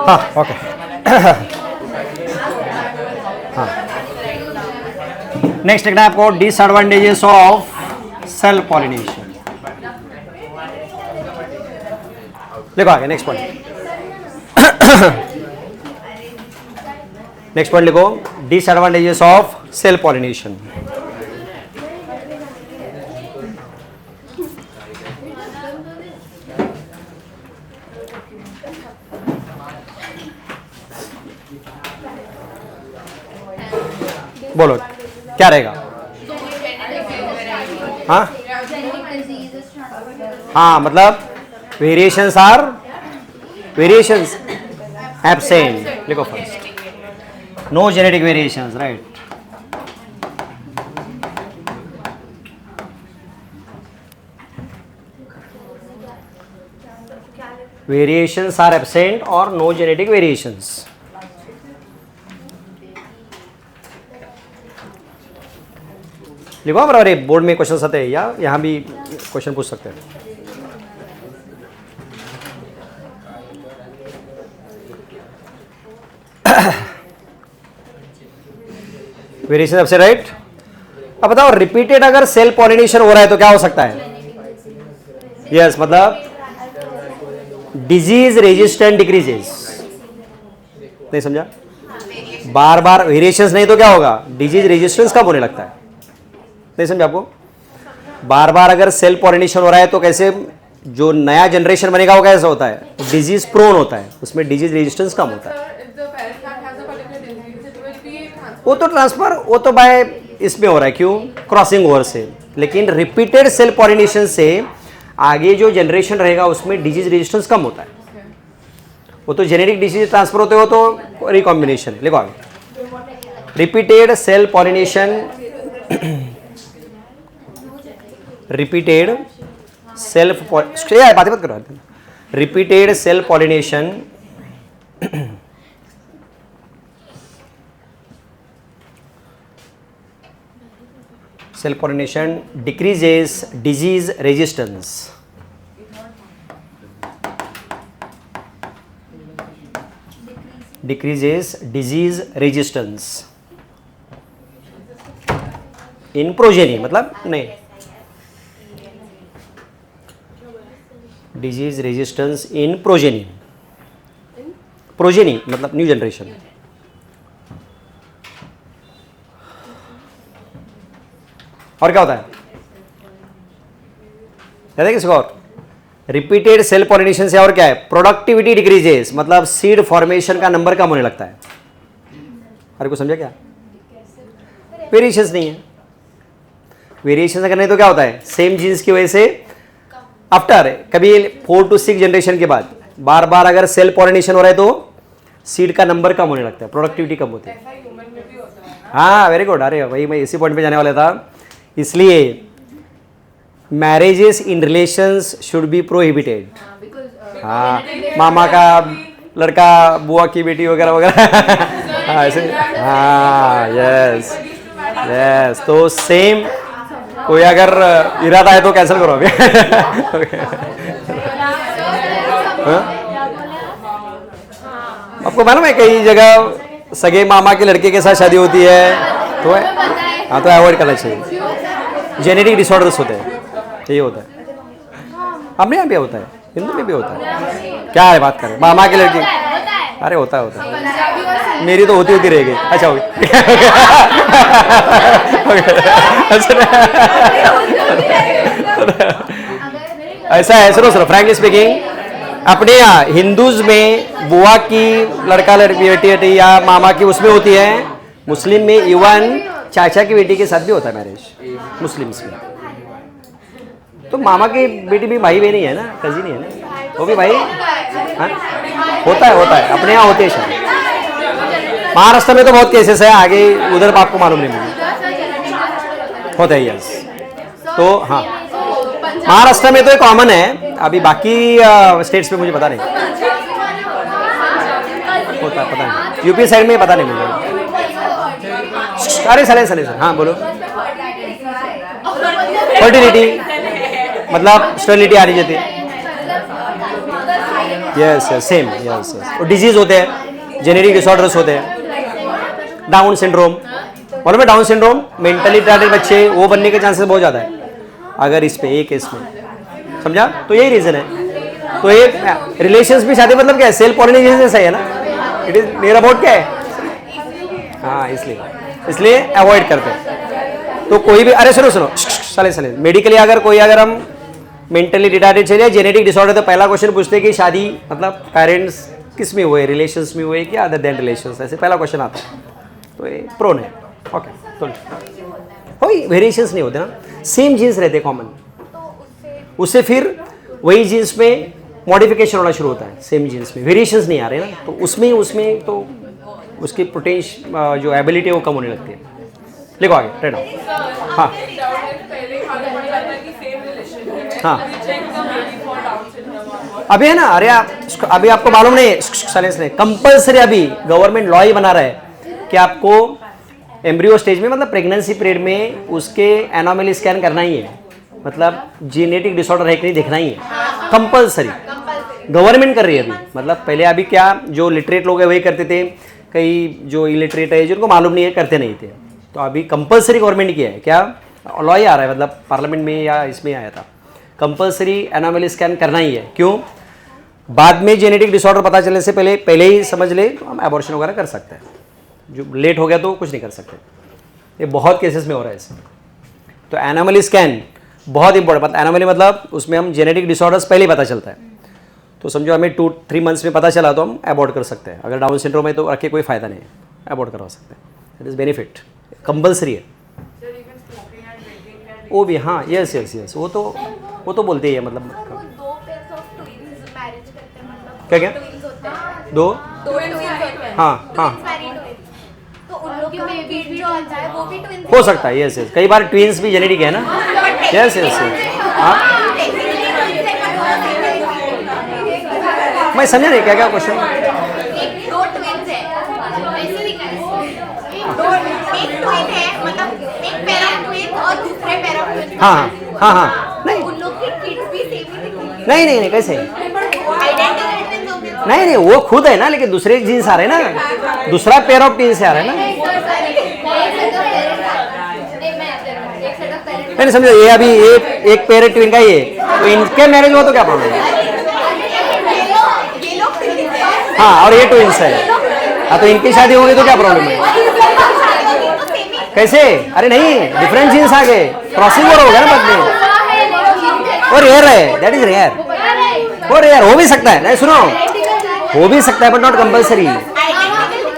हाँ ओके हाँ। नेक्स्ट देखना है आपको डिसएडवांटेजेस ऑफ सेल्फ पॉलिनेशन। देखो आगे नेक्स्ट पॉइंट। नेक्स्ट पॉइंट लिखो डिसएडवांटेजेस ऑफ सेल्फ पॉलिनेशन। बोलो क्या रहेगा? हाँ हाँ मतलब वेरिएशंस एब्सेंट। लिखो first no genetic variations, right. Variations are absent और नो जेनेटिक वेरिएशंस। लिखो बराबर, बोर्ड में क्वेश्चन आते हैं या यहाँ भी क्वेश्चन पूछ सकते हैं। वेरिएशन सबसे राइट। अब बताओ रिपीटेड अगर सेल पॉलिनेशन हो रहा है तो क्या हो सकता है? यस मतलब डिजीज रेजिस्टेंट डिक्रीजेस। नहीं समझा? बार बार वेरिएशंस नहीं तो क्या होगा? डिजीज रेजिस्टेंस कम होने लगता है। नहीं समझा आपको? बार बार अगर सेल पॉलिनेशन हो रहा है तो कैसे जो नया जनरेशन बनेगा वो कैसा होता है? डिजीज प्रोन होता है, उसमें डिजीज रेजिस्टेंस कम होता है। वो तो ट्रांसफर वो तो बाय इसमें हो रहा है, क्यों? क्रॉसिंग ओवर से। लेकिन रिपीटेड सेल पॉलिनेशन से आगे जो जनरेशन रहेगा उसमें डिजीज रेजिस्टेंस कम होता है। वो तो जेनेटिक डिजीज ट्रांसफर होते हो तो रिकॉम्बिनेशन। लिखो आगे repeated self pollination, repeated self बातें मत करो। Repeated self pollination self pollination decreases disease resistance. Decreases disease resistance in progeny, मतलब नहीं, disease resistance in progeny. Progeny मतलब न्यू जनरेशन. और क्या होता है, याद है किसी को और? रिपीटेड सेल पॉलिनेशन से और क्या है, प्रोडक्टिविटी डिक्रीजेस, मतलब सीड फॉर्मेशन का नंबर कम होने लगता है. हर को समझा क्या? वेरिएशंस नहीं है. वेरिएशन करने तो क्या होता है, सेम जीन्स की वजह से आफ्टर कभी 4 to 6 जनरेशन के बाद बार बार अगर सेल पॉलिनेशन हो रहा है तो सीड का नंबर कम होने लगता है, प्रोडक्टिविटी कम होती है. हाँ वेरी गुड. अरे वही मैं इसी पॉइंट पे जाने वाला था. इसलिए marriages in relations should be prohibited. हाँ, मामा का लड़का बुआ की बेटी वगैरह वगैरह. हाँ ऐसे. हाँ यस यस. तो सेम कोई अगर इरादा है तो कैंसिल करो अभी. आपको मालूम है कई जगह सगे मामा के लड़के के साथ शादी होती है तो हाँ तो अवॉइड करना चाहिए. जेनेटिक डिसऑर्डर्स होते हैं, यही होता है. अपने यहाँ भी होता है, हिंदू में भी होता है. क्या है बात करें, मामा के लड़के. अरे होता है होता है. मेरी तो होती रहेगी. अच्छा होगी. ऐसा है. सुनो फ्रैंकली स्पीकिंग, अपने यहाँ हिंदूज में बुआ की लड़का लड़की बेटी या मामा की उसमें होती है. मुस्लिम में इवन चाचा की बेटी के साथ भी होता है मैरिज मुस्लिम्स में. तो मामा की बेटी भी भाई बहन ही है ना, कजिन ही है ना, वो भी भाई. हाँ? होता है अपने यहाँ होते हैं शायद. महाराष्ट्र में तो बहुत केसेस है, आगे उधर आपको मालूम नहीं मुझे. होता है यस. तो हाँ महाराष्ट्र में तो ये कॉमन है. अभी बाकी स्टेट्स में मुझे पता नहीं होता है, पता नहीं. यूपी साइड में पता नहीं मुझे. अरे सले हाँ बोलो. फर्टिलिटी मतलब स्टेरिलिटी आ रही जाती है. Yes yes same yes yes. और डिजीज होते हैं, जेनेटिक डिसऑर्डर्स होते हैं. डाउन सिंड्रोम, मालूम है डाउन सिंड्रोम, मेंटली रिटार्डेड बच्चे वो बनने के चांसेस बहुत ज़्यादा है अगर इस पे एक केस में. समझा? तो यही रीज़न है. तो ये रिलेशंस भी शादी मतलब क्या है, सेल पॉलिनेशन जैसा ही है ना. इट इज नियर अबाउट क्या है. हाँ इसलिए अवॉइड करते हैं. तो कोई भी, अरे सुनो साले मेडिकली अगर हम मेंटली रिटार्डेड चलिए जेनेटिक डिसऑर्डर, तो पहला क्वेश्चन पूछते हैं कि शादी मतलब पेरेंट्स किस में हुए, रिलेशंस में हुए कि अदर देन रिलेशंस, ऐसे पहला क्वेश्चन आता है. तो ये प्रोन है. ओके तो कोई वेरिएशंस नहीं होते ना, सेम जीन्स रहते कॉमन. उससे फिर वही जीन्स में मॉडिफिकेशन होना शुरू होता है. सेम जीन्स में वेरिएशंस नहीं आ रहे ना, तो उसमें तो उसकी पोटेंशियल जो एबिलिटी है वो कम होने लगती है. लिखो आगे रेड. हाँ हाँ अभी है ना. अरे अभी आपको मालूम नहीं, साइलेंस नहीं, कंपल्सरी अभी गवर्नमेंट लॉ ही बना रहा है कि आपको एम्ब्रियो स्टेज में मतलब प्रेगनेंसी पीरियड में उसके एनोमली स्कैन करना ही है. मतलब जेनेटिक डिसऑर्डर है कि नहीं देखना ही है. कंपल्सरी गवर्नमेंट कर रही है अभी. मतलब पहले अभी क्या जो लिटरेट लोग है वही करते थे, कई जो इलिटरेट है जिनको मालूम नहीं है करते नहीं थे. तो अभी कंपल्सरी गवर्नमेंट किया है. क्या लॉ ही आ रहा है, मतलब पार्लियामेंट में या इसमें आया था, कंपल्सरी एनोमली स्कैन करना ही है. क्यों? बाद में जेनेटिक डिसऑर्डर पता चलने से पहले ही समझ ले तो हम एबॉर्शन वगैरह कर सकते हैं. जो लेट हो गया तो कुछ नहीं कर सकते. ये बहुत केसेस में हो रहा है इससे. तो एनोमली स्कैन बहुत इंपॉर्टेंट. एनोमली मतलब उसमें हम जेनेटिक डिसऑर्डर्स पहले ही पता चलता है. तो समझो हमें 2-3 मंथ्स में पता चला तो हम एबॉर्ट कर सकते हैं. अगर डाउन सिंड्रोम है तो रखे कोई फायदा नहीं है, एबॉर्ट करवा सकते हैं. इट इज़ बेनिफिट, कंपल्सरी है. वो भी हाँ यस वो तो बोलते ही है. मतलब क्या दो हाँ हो सकता है. यस कई बार ट्विंस भी जेनेटिक है ना. यस हाँ मैं समझा नहीं क्या क्वेश्चन. हाँ हाँ हाँ नहीं उन लोग की किट्स भी सेम ही दिखेंगे। नहीं नहीं नहीं कैसे आइडेंटिकल ट्विंस होंगे तो नहीं नहीं वो खुद है ना, लेकिन दूसरे जीन्स आ रहे हैं ना, दूसरा पेयर ऑफ जीन्स आ रहा है ना। नहीं समझो, ये अभी एक पेयर ट्विन का ही है, तो इनके मैरिज हो तो क्या प्रॉब्लम है? ये लोग twins हैं। हाँ और ये ट्विंस है, हाँ तो इनकी शादी होगी तो क्या प्रॉब्लम है? तो सेम ही कैसे? अरे नहीं, डिफरेंट जीन्स आ गए, क्रॉसिंग ओवर हो गया ना बाद में। और रेयर है, दैट इज रेयर। और रेयर हो भी सकता है, नहीं सुनो, हो भी सकता है बट नॉट कंपल्सरी।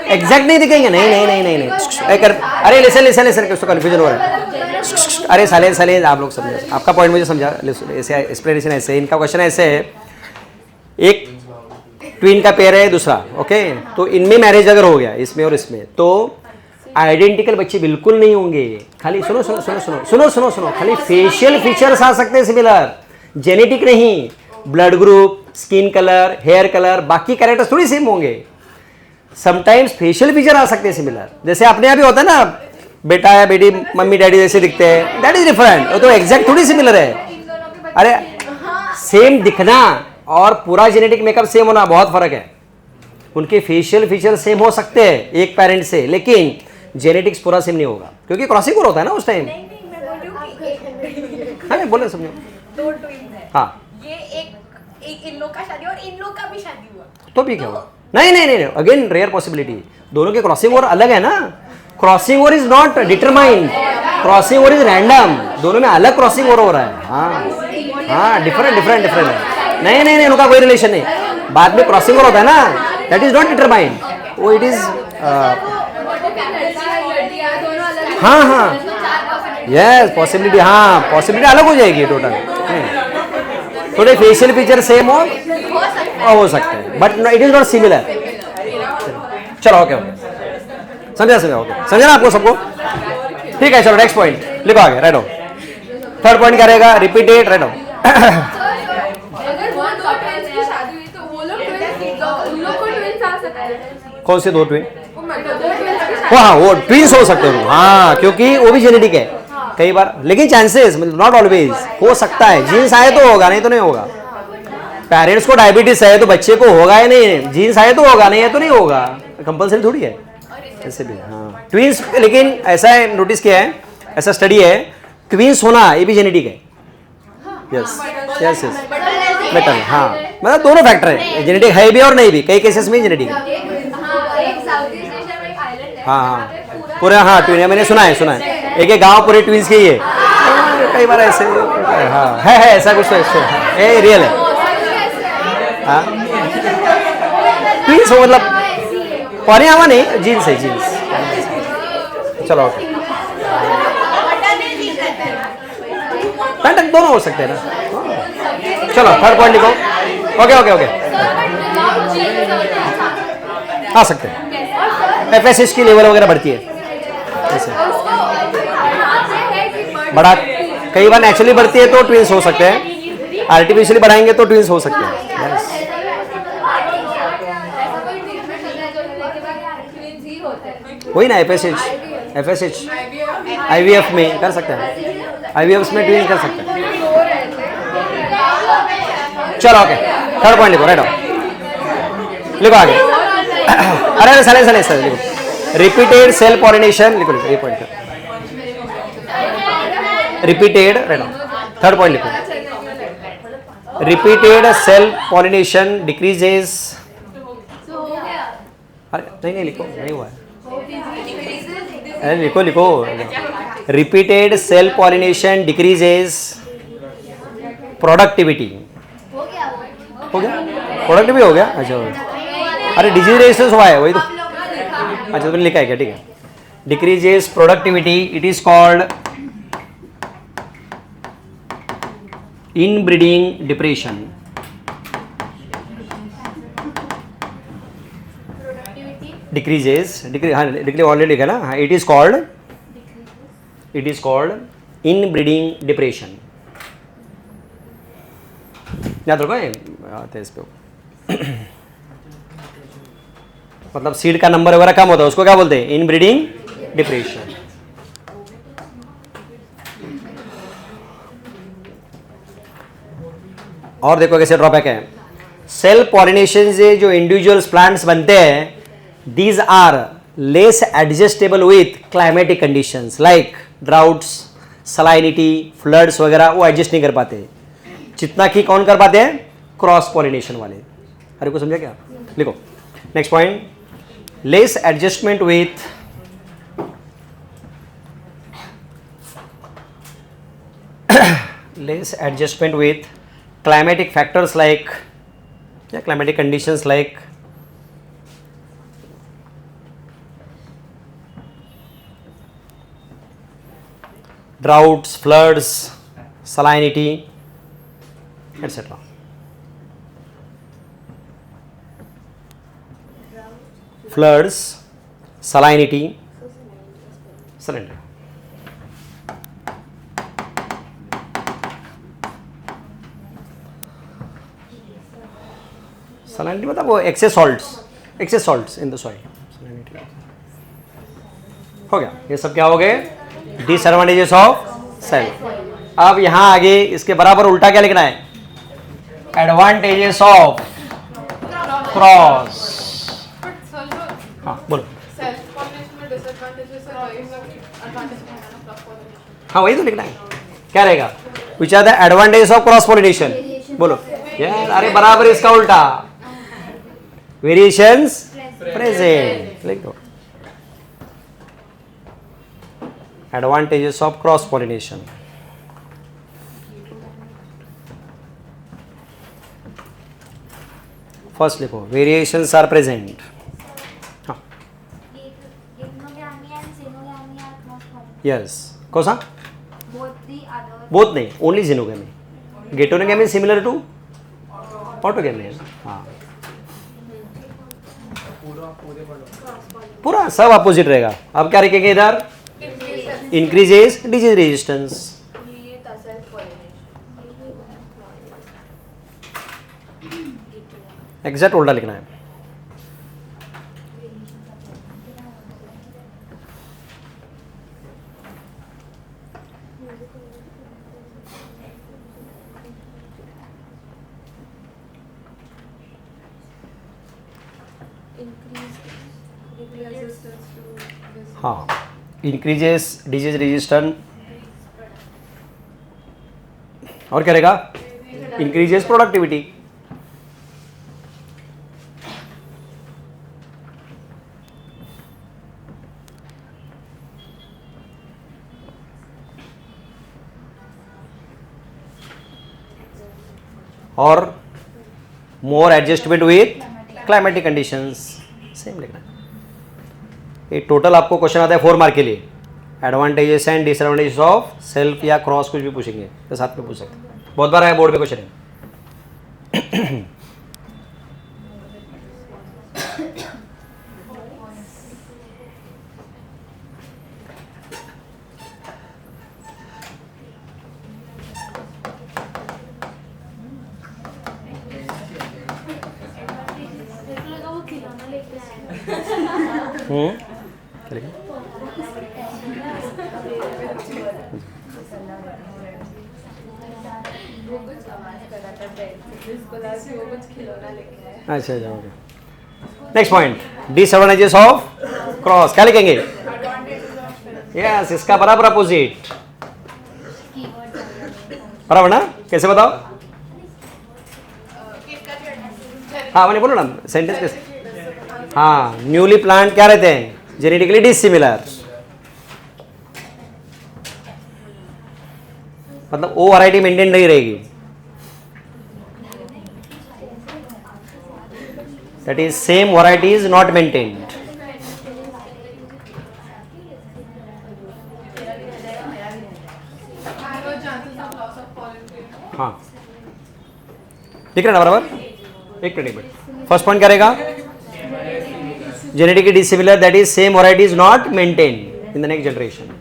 एग्जैक्ट नहीं दिखेंगे, नहीं नहीं नहीं नहीं नहीं कर, अरे लिसन लिसन लिसन, कुछ तो कन्फ्यूजन हो रहा है। अरे साले साले आप लोग समझे, आपका पॉइंट मुझे समझा, ऐसे एक्सप्लेनेशन ऐसे, इनका क्वेश्चन ऐसे है, एक ट्विन का पेयर है दूसरा, ओके, तो इनमें मैरिज अगर हो गया, इसमें और इसमें, तो आइडेंटिकल बच्चे बिल्कुल नहीं होंगे, खाली सुनो सुनो सुनो सुनो सुनो सुनो सुनो, खाली फेशियल फीचर्स आ सकते हैं सिमिलर, जेनेटिक नहीं, blood group, skin colour, hair colour, बाकी कैरेक्टर्स थोड़ी सेम होंगे। समटाइम्स फेशियल फीचर आ सकते हैं सिमिलर, जैसे अपने यहाँ भी होता है ना, बेटा या बेटी मम्मी डैडी जैसे दिखते हैं, दैट इज डिफरेंट, वो तो एग्जैक्ट थोड़ी सिमिलर है। अरे सेम दिखना और पूरा जेनेटिक मेकअप सेम होना बहुत फर्क है। उनके फेशियल फीचर सेम हो सकते हैं एक पेरेंट से, लेकिन जेनेटिक्स पूरा सेम नहीं होगा, क्योंकि क्रॉसिंग ओवर होता है ना उस टाइम। मैं बोल रही हूँ कि एक हाँ बोले समझो, दो ट्विंस हैं। हाँ ये एक इन लोग का शादी और इन लोग का भी शादी हुआ। तो भी क्या हुआ? नहीं नहीं नहीं, अगेन रेयर पॉसिबिलिटी, दोनों के क्रॉसिंग ओवर अलग है ना, crossing over is not determined, crossing over is random, दोनों में अलग क्रॉसिंग ओवर हो रहा है। हाँ हाँ डिफरेंट डिफरेंट डिफरेंट है, नहीं नहीं नहीं, उनका कोई रिलेशन नहीं, बाद में क्रॉसिंग ओवर होता है ना, दैट इज नॉट डिटरमाइंड, वो इट इज हाँ हाँ यस पॉसिबिलिटी, हाँ पॉसिबिलिटी अलग हो जाएगी टोटल, थोड़े फेशियल फीचर सेम हो सकते हैं but it is not similar. चलो ओके ओके समझा समझा, ओके समझा ना आपको सबको, ठीक है। चलो नेक्स्ट पॉइंट लिखो आगे, राइट हो। थर्ड पॉइंट क्या रहेगा? रिपीटेड, राइट हो। अगर वो दो ट्विंस की शादी हुई तो वो लोग ट्विंस, उन लोग को ट्विंस आ सकते हैं। कौन से दो ट्विन? दो ट्विंस की शादी, हाँ वो ट्विंस हो सकते हो, हाँ क्योंकि वो भी जेनेटिक है कई बार, लेकिन चांसेस नॉट ऑलवेज, हो सकता है, जीन्स आए तो होगा, नहीं तो नहीं होगा। पेरेंट्स को डायबिटीज है तो बच्चे को होगा या नहीं, जीन्स आए तो होगा, नहीं है तो नहीं होगा, कंपल्सरी थोड़ी है ऐसे भी। हाँ ट्विंस, लेकिन ऐसा है, नोटिस किया है, ऐसा स्टडी है, ट्विंस होना ये भी जेनेटिक है। यस यस यस बेटर है, हाँ मतलब दोनों फैक्टर है, जेनेटिक है भी और नहीं भी, कई केसेस में जेनेटिक है। एक साउथ ईस्ट एशिया में एक आइलैंड है, हाँ हाँ पूरे, हाँ ट्विन, मैंने सुना है, एक एक गांव पूरे ट्विंस के ही है, कई बार ऐसे, हाँ है ऐसा कुछ, तो है रियल है। हाँ ट्विंस हो मतलब परियावा नहीं, जीन्स है जीन्स। चलो ओके, पैंटन दोनों हो सकते हैं ना। चलो थर्ड पॉइंट लिखो, ओके ओके ओके, आ सकते हैं, एफएसएस की लेवल वगैरह बढ़ती है ऐसे, बढ़ा कई बार नेचुरली बढ़ती है तो ट्विंस हो सकते हैं, आर्टिफिशियली बढ़ाएंगे तो ट्विंस हो सकते हैं। Yes. वही ना एफएसएच आईवीएफ में कर सकते हैं, आईवीएफ में ट्विंस कर सकते हैं। चलो ओके थर्ड पॉइंट लिखो, राइट हो, लिखो आगे। अरे साले साले सर लिखो, रिपीटेड सेल पॉलिनेशन लिखो, ये पॉइंट रिपीटेड, राइट हो। थर्ड पॉइंट लिखो, रिपीटेड सेल पॉलिनेशन डिक्रीजेस, अरे नहीं नहीं लिखो, नहीं हुआ है, अरे लिखो लिखो, repeated self pollination decreases productivity, हो गया प्रोडक्टिविटी हो गया, अच्छा हो गया, अरे डिजीज रेजिस्टेंस हुआ है वही तो, अच्छा तुमने लिखा है क्या, ठीक है, decreases productivity, it is called inbreeding depression, decreases हाँ डिक्री ऑलरेडी लिखा ना, it is called inbreeding depression, याद रखो आते इस पे मतलब सीड का नंबर वगैरह कम होता है उसको क्या बोलते हैं, इनब्रीडिंग डिप्रेशन। और देखो कैसे ड्रॉबैक है. सेल्फ पॉलिनेशन से जो इंडिविजुअल्स प्लांट्स बनते हैं these are less adjustable with climatic conditions like droughts, salinity, floods वगैरह वो एडजस्ट नहीं कर पाते जितना कि कौन कर पाते हैं, क्रॉस पॉलिनेशन वाले. अरे को समझा क्या? लिखो next point. Less adjustment with less adjustment with climatic factors like climatic conditions like droughts, floods, salinity, etc. Floods, salinity. Salinity मतलब वो excess salts in the soil. हो गया. ये सब क्या हो गए? Disadvantages of self. अब यहां आगे इसके बराबर उल्टा क्या लिखना है? Advantages of cross. हाँ बोलो. हाँ वही तो लिखना है. क्या रहेगा? Which are the advantages of cross pollination. बोलो यार. अरे बराबर इसका उल्टा. Variations present. लिख दो. Advantages of cross pollination. First लिखो वेरिएशंस आर प्रेजेंट. हाँ यस. कौन सा? बोथ नहीं, only xenogamy. Geitonogamy similar to autogamy. हाँ पूरा सब अपोजिट रहेगा. अब क्या लिखेंगे इधर? Increases disease resistance. एग्जैक्ट उल्टा लिखना है. हाँ इंक्रीजेस डिजीज रेजिस्टेंस. और क्या रहेगा? Increases productivity. और more adjustment with climatic conditions. Same लिखना है. ये टोटल आपको क्वेश्चन आता है 4 मार्क के लिए. Advantages and disadvantages of self या क्रॉस कुछ भी पूछेंगे तो साथ में पूछ सकते हैं. बहुत बार आया बोर्ड पे क्वेश्चन है. चलेगा. अच्छा okay. Next point disadvantages of cross. क्या लिखेंगे? यस इसका बराबर अपोजिट. बराबर ना? कैसे बताओ? हाँ मैंने बोलो ना सेंटेंस कैसे. हाँ न्यूली प्लांट क्या रहते हैं? Genetically dissimilar. मतलब वो वैरायटी मेंटेन नहीं रहेगी. That is same variety is not maintained. हाँ ठीक है ना बराबर. एक मिनट. फर्स्ट पॉइंट क्या रहेगा? genetically dissimilar, that is same variety is not maintained in the next generation.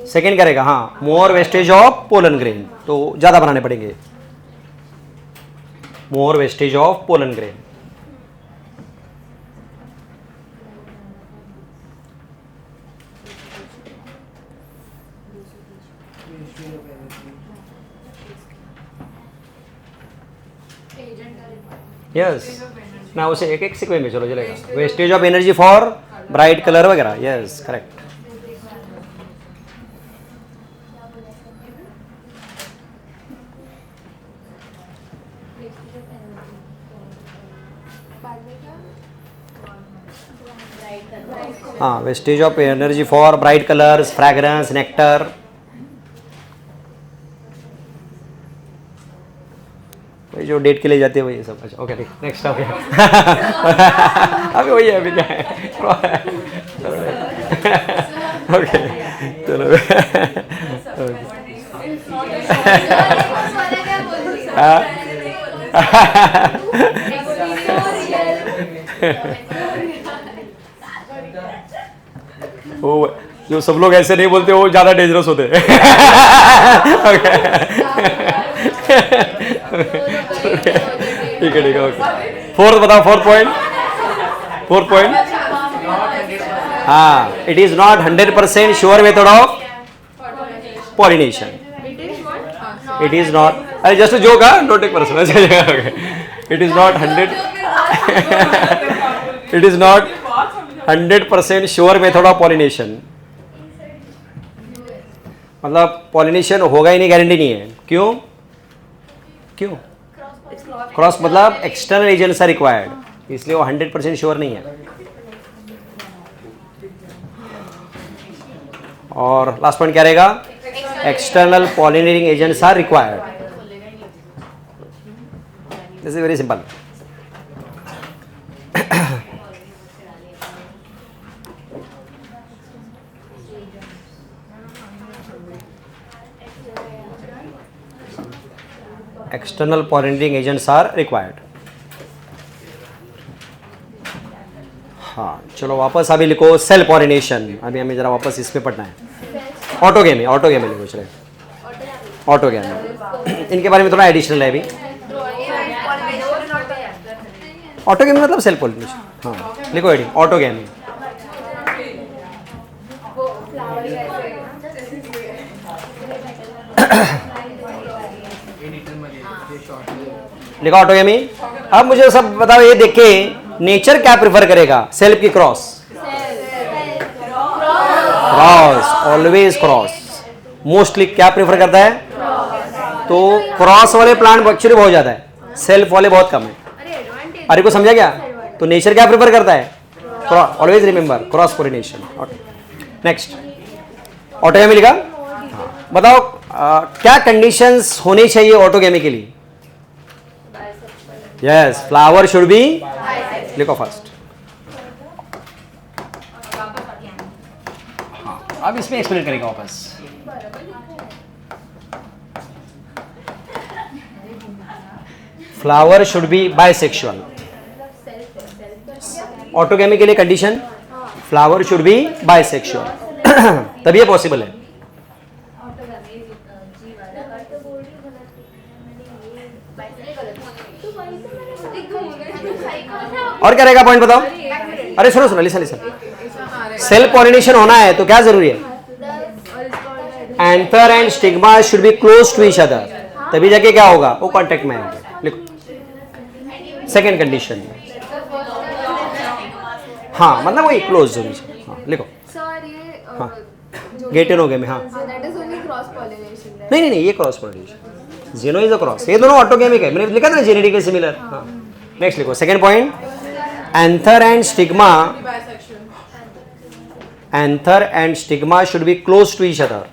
Second करेगा, हाँ, more wastage of pollen grain, तो ज़्यादा बनाने पड़ेंगे, more wastage of pollen grain. Yes ना, उसे एक एक सीक्वेंस में चलो चलेगा। Wastage of energy for bright colour वगैरह, यस करेक्ट। हाँ, wastage of energy for bright colours, fragrance, nectar. वही जो डेट के लिए जाते हैं वही सब। अच्छा ओके, नेक्स्ट ओके। अभी वही है, अभी क्या है। ओके चलो। वो जो सब लोग ऐसे नहीं बोलते वो ज़्यादा डेंजरस होते हैं। ठीक है ओके। फोर्थ बताओ, फोर्थ पॉइंट। हाँ, it is not 100% sure method of pollination. It is not, अरे just joke, don't take personal. It is not 100% sure method of pollination. मतलब पॉलिनेशन होगा ही नहीं, गारंटी नहीं है। क्यों? क्रॉस मतलब एक्सटर्नल एजेंट्स आर रिक्वायर्ड, इसलिए वो 100% श्योर नहीं है। और लास्ट पॉइंट क्या रहेगा? External pollinating agents are required. This is very simple. External pollinating agents are required. हाँ चलो वापस अभी लिखो सेल पॉलिनेशन। अभी हमें जरा वापस इस पे पढ़ना है। ऑटोगेमी लिखो, चले ऑटोगेमी। इनके बारे में थोड़ा एडिशनल है अभी। ऑटोगेमी मतलब सेल पॉलिनेशन। हाँ लिखो एडी, ऑटोगेमी। लिखा ऑटोगेमी। अब मुझे सब बताओ, ये देख के नेचर क्या प्रेफर करेगा? सेल्फ की क्रॉस? Always cross. मोस्टली क्या प्रेफर करता है? तो क्रॉस वाले प्लांट एक्चुअली बहुत ज्यादा है, सेल्फ वाले बहुत कम है। अरे को समझा क्या? तो नेचर क्या प्रेफर करता है? Always remember cross pollination. Next autogamy लिखा। बताओ क्या कंडीशंस होनी चाहिए ऑटोगेमी के लिए? यस, फ्लावर शुड बी, लिखो फर्स्ट। अब इसमें एक्सप्लेन करेंगे वापस। Flower should be bisexual. Autogamy के लिए condition flower should be bisexual, तभी ये पॉसिबल है। और क्या रहेगा पॉइंट बताओ? अरे सुनो लिसन। सेल्फ पॉलिनेशन होना है तो क्या जरूरी है? Anther and stigma should be close to each other, तभी जाके क्या होगा? वो कांटेक्ट में आएंगे। लिखो सेकेंड कंडीशन। हाँ मतलब वही क्लोज होनी चाहिए। हाँ लिखो। हाँ गेट इन हो गए में। हाँ नहीं ये cross pollination, xeno is a cross. ये दोनों ऑटोगेमिक है, मैंने लिखा था ना जेनेटिकली सिमिलर। हाँ नेक्स्ट लिखो second point. Anther and stigma should be close to each other.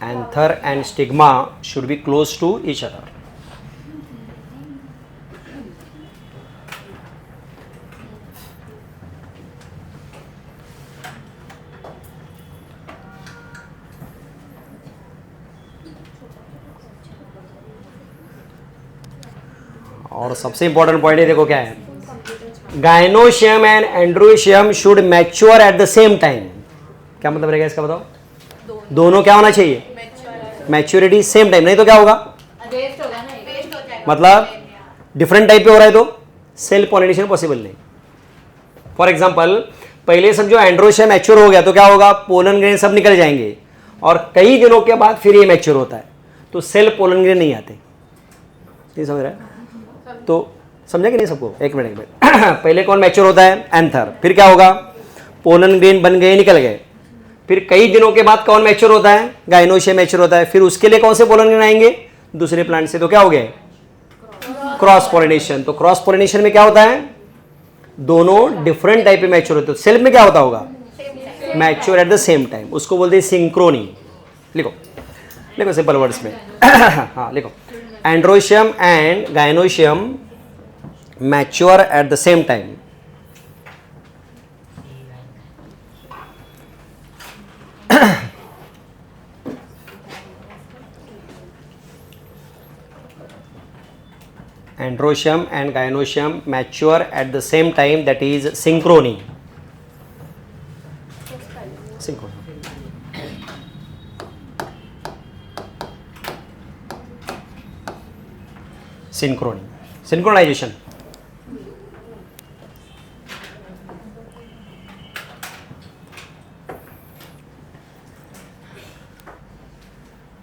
Anther and stigma should be close to each other. और सबसे इंपॉर्टेंट पॉइंट है, देखो क्या है, gynoecium and androecium should mature at the same time. क्या मतलब रहेगा इसका बताओ? दोनों क्या होना चाहिए? मैच्योरिटी सेम टाइम, नहीं तो क्या होगा? वेस्ट होगा ना, वेस्ट हो जाएगा। मतलब डिफरेंट टाइप पे हो रहा है तो सेल्फ पॉलिनेशन पॉसिबल नहीं। फॉर एग्जाम्पल, पहले समझो एंड्रोशियम मैच्योर हो गया तो क्या होगा? पोलन ग्रेन सब निकल जाएंगे और कई दिनों के बाद फिर ये मैच्योर होता है तो सेल्फ पोलन ग्रेन नहीं आते। नहीं समझ रहा है? तो समझा कि नहीं सबको? एक मिनट पहले कौन मैच्योर होता है? एंथर। फिर क्या होगा? पोलन ग्रेन बन गए, निकल गए। फिर कई दिनों के बाद कौन मैच्योर होता है? गायनोशियम मैच्योर होता है। फिर उसके लिए कौन से पोलन ग्रेन आएंगे? दूसरे प्लांट से। तो क्या हो गया? Cross pollination. तो क्रॉस पोलिनेशन में क्या होता है? दोनों डिफरेंट टाइप पे मैच्योर होते हैं। सेल्फ में क्या होता होगा? Mature at the same time. उसको बोलते हैं सिंक्रोनी। लिखो लिखो सिंपल वर्ड्स में। हाँ लिखो, androecium and gynoecium mature at the same time. Androecium and gynoecium mature at the same time, that is synchrony. Synchrony. Synchronization.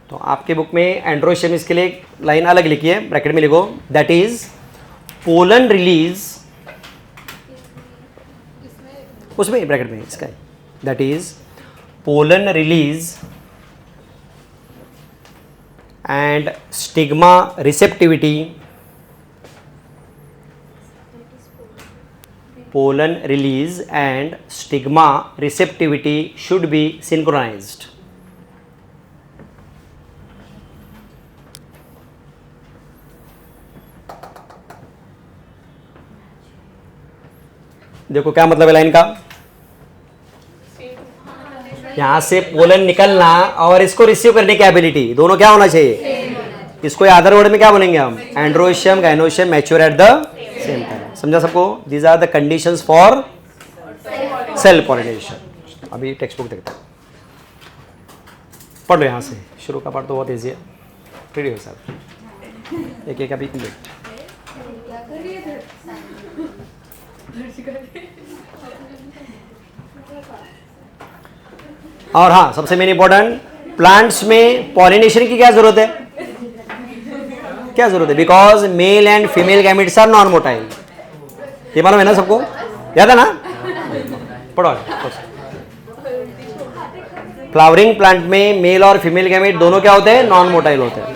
तो आपके बुक में एंड्रोशियम इसके लिए एक लाइन अलग लिखी है, ब्रैकेट में लिखो, दैट इज पोलन रिलीज, उसमें ब्रैकेट में इसका, that is pollen release and stigma receptivity, pollen release and stigma receptivity should be synchronised. देखो क्या मतलब है लाइन का, यहां से पोलन निकलना और इसको रिसीव करने की एबिलिटी दोनों क्या होना चाहिए? इसको अदर वर्ड में क्या बोलेंगे हम? Androecium gynoecium mature at the same time. समझा सबको? These are the conditions for self pollination. अभी टेक्स्ट बुक देखते हैं, पढ़ लो यहां से, शुरू का पार्ट तो बहुत ईजी है, फ्री हो सर, एक एक अभी देख। और हाँ, सबसे मेन इंपॉर्टेंट, प्लांट्स में पॉलिनेशन की क्या जरूरत है? क्या जरूरत है? Because male and female gametes are non motile. ये मालूम है ना सबको? याद है ना? पढ़ो। फ्लावरिंग प्लांट में मेल और फीमेल गैमेट दोनों क्या होते हैं? नॉन मोटाइल होते हैं।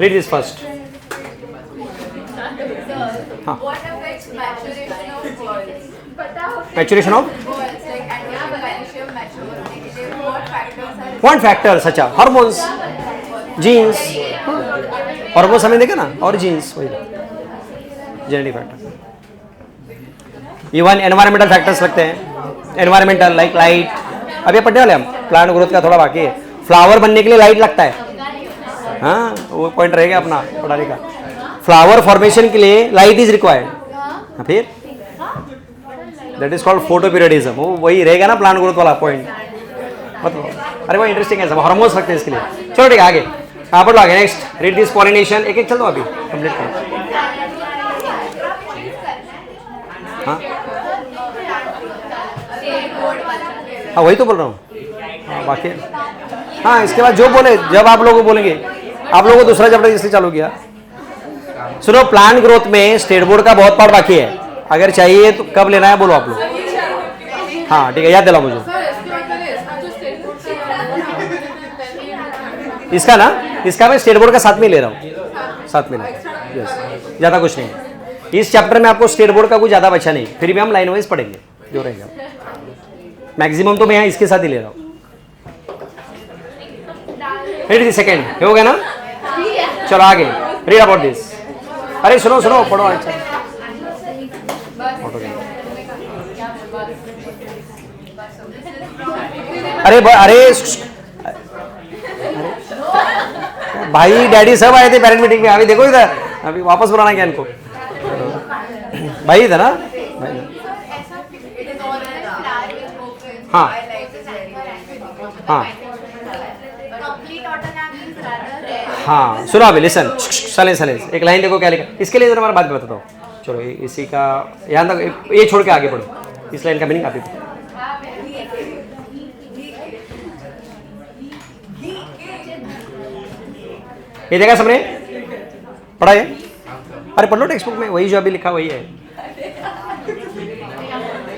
Read this first. हाँ, maturation of what factors? अच्छा, hormones, genes, hormones हमें देखा ना, और genes वही genetic factor, even environmental factors लगते हैं, environmental like light। अब ये पढ़ने वाले हम, प्लांट ग्रोथ का थोड़ा बाकी है। फ्लावर बनने के लिए लाइट लगता है, हाँ वो पॉइंट रहेगा अपना पढ़ाने का। फ्लावर फॉर्मेशन के लिए लाइट इज रिक्वायर्ड। फिर दैट इज कॉल्ड फोटोपीरियडिज्म, वो वही रहेगा ना प्लांट ग्रोथ वाला पॉइंट। मतलब अरे वो इंटरेस्टिंग है, सब हार्मोन्स रखते हैं इसके लिए। चलो ठीक है, आगे हाँ पढ़ लो आगे। Next read this pollination. एक एक चल दो अभी कंप्लीट करो। हाँ हाँ वही तो बोल रहा हूँ। हाँ बाकी हाँ, इसके बाद जो बोले, जब आप लोगों को बोलेंगे, आप लोगों को दूसरा चैप्टर इसलिए चालू किया। सुनो, प्लांट ग्रोथ में स्टेट बोर्ड का बहुत पार्ट बाकी है, अगर चाहिए तो कब लेना है बोलो आप लोग। हाँ ठीक है, याद दिलाओ मुझे इसका ना, इसका मैं स्टेट बोर्ड का साथ में ले रहा हूँ, साथ में यस, ज़्यादा कुछ नहीं। इस चैप्टर में आपको स्टेट बोर्ड का कुछ ज़्यादा बचा नहीं, फिर भी हम लाइन वाइज पढ़ेंगे जो रहेगा। मैक्सिमम तो मैं यहाँ इसके साथ ही ले रहा हूँ। रीड सेकेंड हो गया ना? चलो आगे, रीड अबाउट दिस। अरे सुनो सुनो, पढ़ो। अच्छा अरे अरे भाई डैडी सब आए थे पेरेंट मीटिंग में, अभी देखो इधर, अभी वापस बुलाना क्या इनको, भाई था ना भाई। हाँ हाँ हाँ, सुनो अभी, लिसन, साइलेंस, एक लाइन देखो क्या लिखा, इसके लिए जरा हमारा बात बताता हूँ। चलो इसी का यहाँ तक, ये छोड़ के आगे बढ़ो, इस लाइन का मीनिंग आप ही बताओ। ये देखा सबने पढ़ा है? अरे पढ़ लो टेक्स्ट बुक में, वही जो अभी लिखा वही है।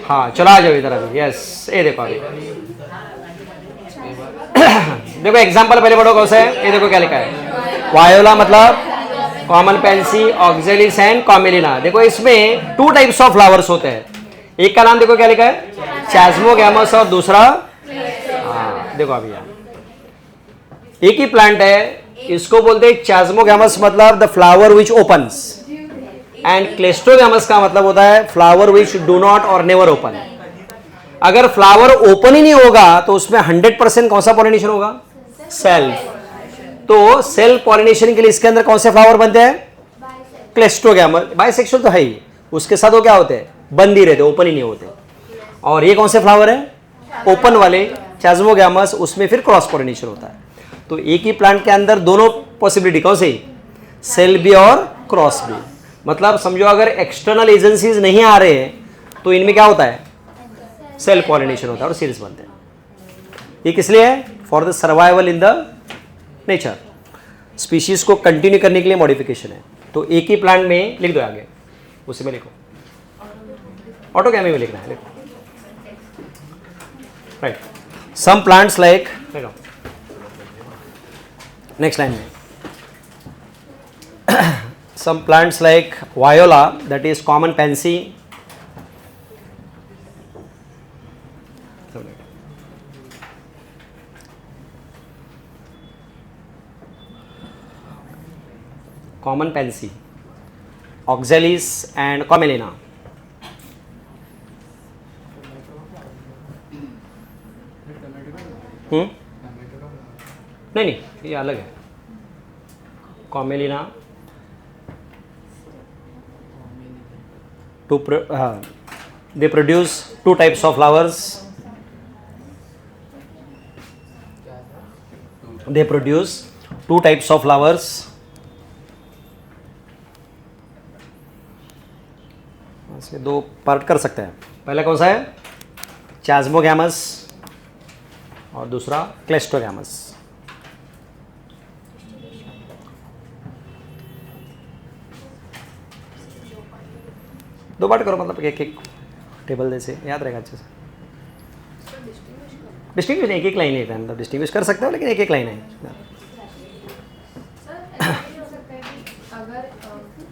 हाँ चलो आ जाओ इधर अभी, यस ये देखो अभी देखो एग्जाम्पल पहले पढ़ो कौन सा है, ये देखो क्या लिखा है, वायोला मतलब common Pence, oxalis and Commelina. देखो इसमें 2 टाइप्स ऑफ फ्लावर्स होते हैं, एक का नाम देखो क्या लिखा है, चैस्मोगैमस, और दूसरा देखो अभी यहाँ एक ही प्लांट है, इसको बोलते हैं चैस्मोगैमस मतलब the flower which opens, and cleistogamous का मतलब होता है फ्लावर विच डू नॉट और नेवर ओपन। अगर फ्लावर ओपन ही नहीं होगा तो उसमें 100% कौन सा पॉलिनेशन होगा, सेल्फ। तो सेल्फ पॉलिनेशन के लिए इसके अंदर कौन से फ्लावर बनते हैं, क्लेस्टोगैमस, बाइसेक्सुअल तो है ही, उसके साथ वो क्या होते हैं, बंद ही रहते, ओपन ही नहीं होते। और ये कौन से फ्लावर है, ओपन वाले चैस्मोगैमस, उसमें फिर क्रॉस पॉलिनेशन होता है। तो एक ही प्लांट के अंदर दोनों पॉसिबिलिटी कौन सी, सेल भी और क्रॉस भी। मतलब समझो अगर एक्सटर्नल एजेंसीज नहीं आ रहे हैं तो इनमें क्या होता है, सेल पॉलिनेशन होता है और सीड्स बनते हैं। ये किस लिए है, for the survival in the nature, species को कंटिन्यू करने के लिए मॉडिफिकेशन है। तो एक ही प्लांट में लिख दो आगे, उसी में लिखो, ऑटोगैमी में लिखना है, लिखो write. Some plants like, next line में some plants like viola, that is common pansy, common pansy, oxalis and commelina. नहीं ये अलग है, commelina they produce 2 types of flowers. They produce 2 types of flowers. इसके 2 पार्ट कर सकते हैं, पहला कौन सा है, चैस्मोगैमस और दूसरा क्लेस्टोगैमस। दो पार्ट करो, मतलब एक एक टेबल जैसे, याद रहेगा अच्छे से। डिस्टिंग्विश एक एक लाइन है, मतलब डिस्टिंग्विश कर सकते हो लेकिन एक एक लाइन है।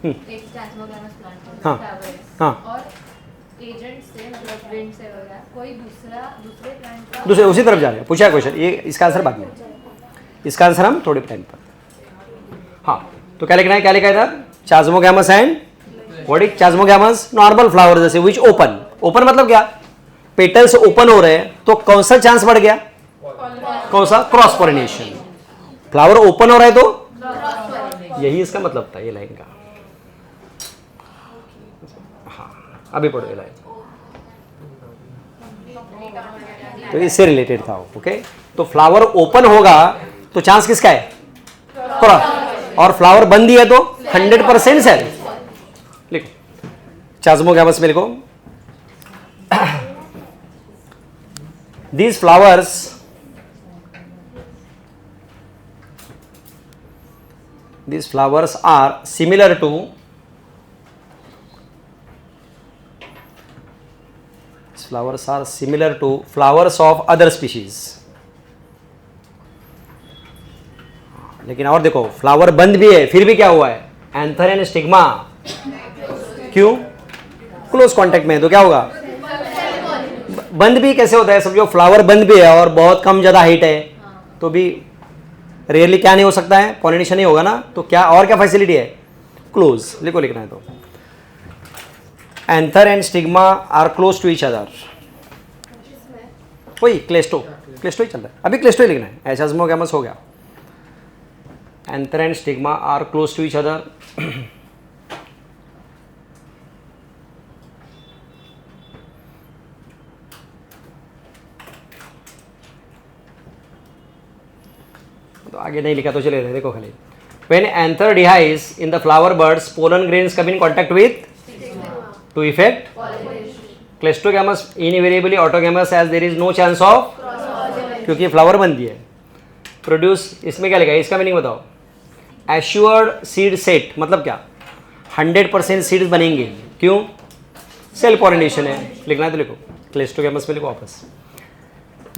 एक चैस्मोगैमस प्लांट हाँ हाँ, और एजेंट से मतलब विंड से वगैरह कोई दूसरे प्लांट का दूसरे उसी तरफ जा रहे हैं, पूछा क्वेश्चन, ये इसका आंसर बाद में, इसका आंसर हम थोड़े टाइम पर। हाँ तो क्या लिखना है, क्या लिखा है इधर, chasmogamous and what is chasmogamous, normal flower जैसे विच ओपन, ओपन मतलब क्या, पेटल्स ओपन हो रहे हैं तो कौन सा चांस बढ़ गया, कौन सा, क्रॉस पॉलिनेशन। फ्लावर ओपन हो रहा है तो यही इसका मतलब था, ये लाइन का। हाँ अभी पढ़ो ये लाइन, तो इससे रिलेटेड था, ओके। तो फ्लावर ओपन होगा तो चांस किसका है, क्रॉस, और फ्लावर बंद ही है तो 100% सेल। लिखो चैस्मोगैमस में लिखो, these flowers are similar to flowers of other species। लेकिन और देखो फ्लावर बंद भी है फिर भी क्या हुआ है, एंथर एंड स्टिग्मा क्यों, क्लोज कांटेक्ट में है, तो क्या होगा, बंद भी कैसे होता है, समझो फ्लावर बंद भी है और बहुत कम ज़्यादा हाइट है तो भी रेयरली क्या नहीं हो सकता है, पॉलिनेशन नहीं होगा ना, तो क्या और क्या फैसिलिटी है, क्लोज। लिखो, लिखना है तो anther and stigma are close to each other, वही क्लेस्टो ही चल रहा है अभी, क्लेस्टो ही लिखना है, चैस्मोगैमस हो गया, anther and stigma are close to each other. तो आगे नहीं लिखा तो चलेगा, देखो खाली. When anther dies in the flower buds, pollen grains come in contact with to effect cleistogamous, invariably autogamous as there is no chance of, क्योंकि flower बनती है. प्रोड्यूस, इसमें क्या लिखा है, इसका मीनिंग बताओ. एश्योर्ड सीड सेट मतलब क्या, 100% सीड्स बनेंगे. क्यों? सेल पॉलिनेशन है. लिखना है तो लिखो, क्लेस्टोगैमस में लिखो वापस.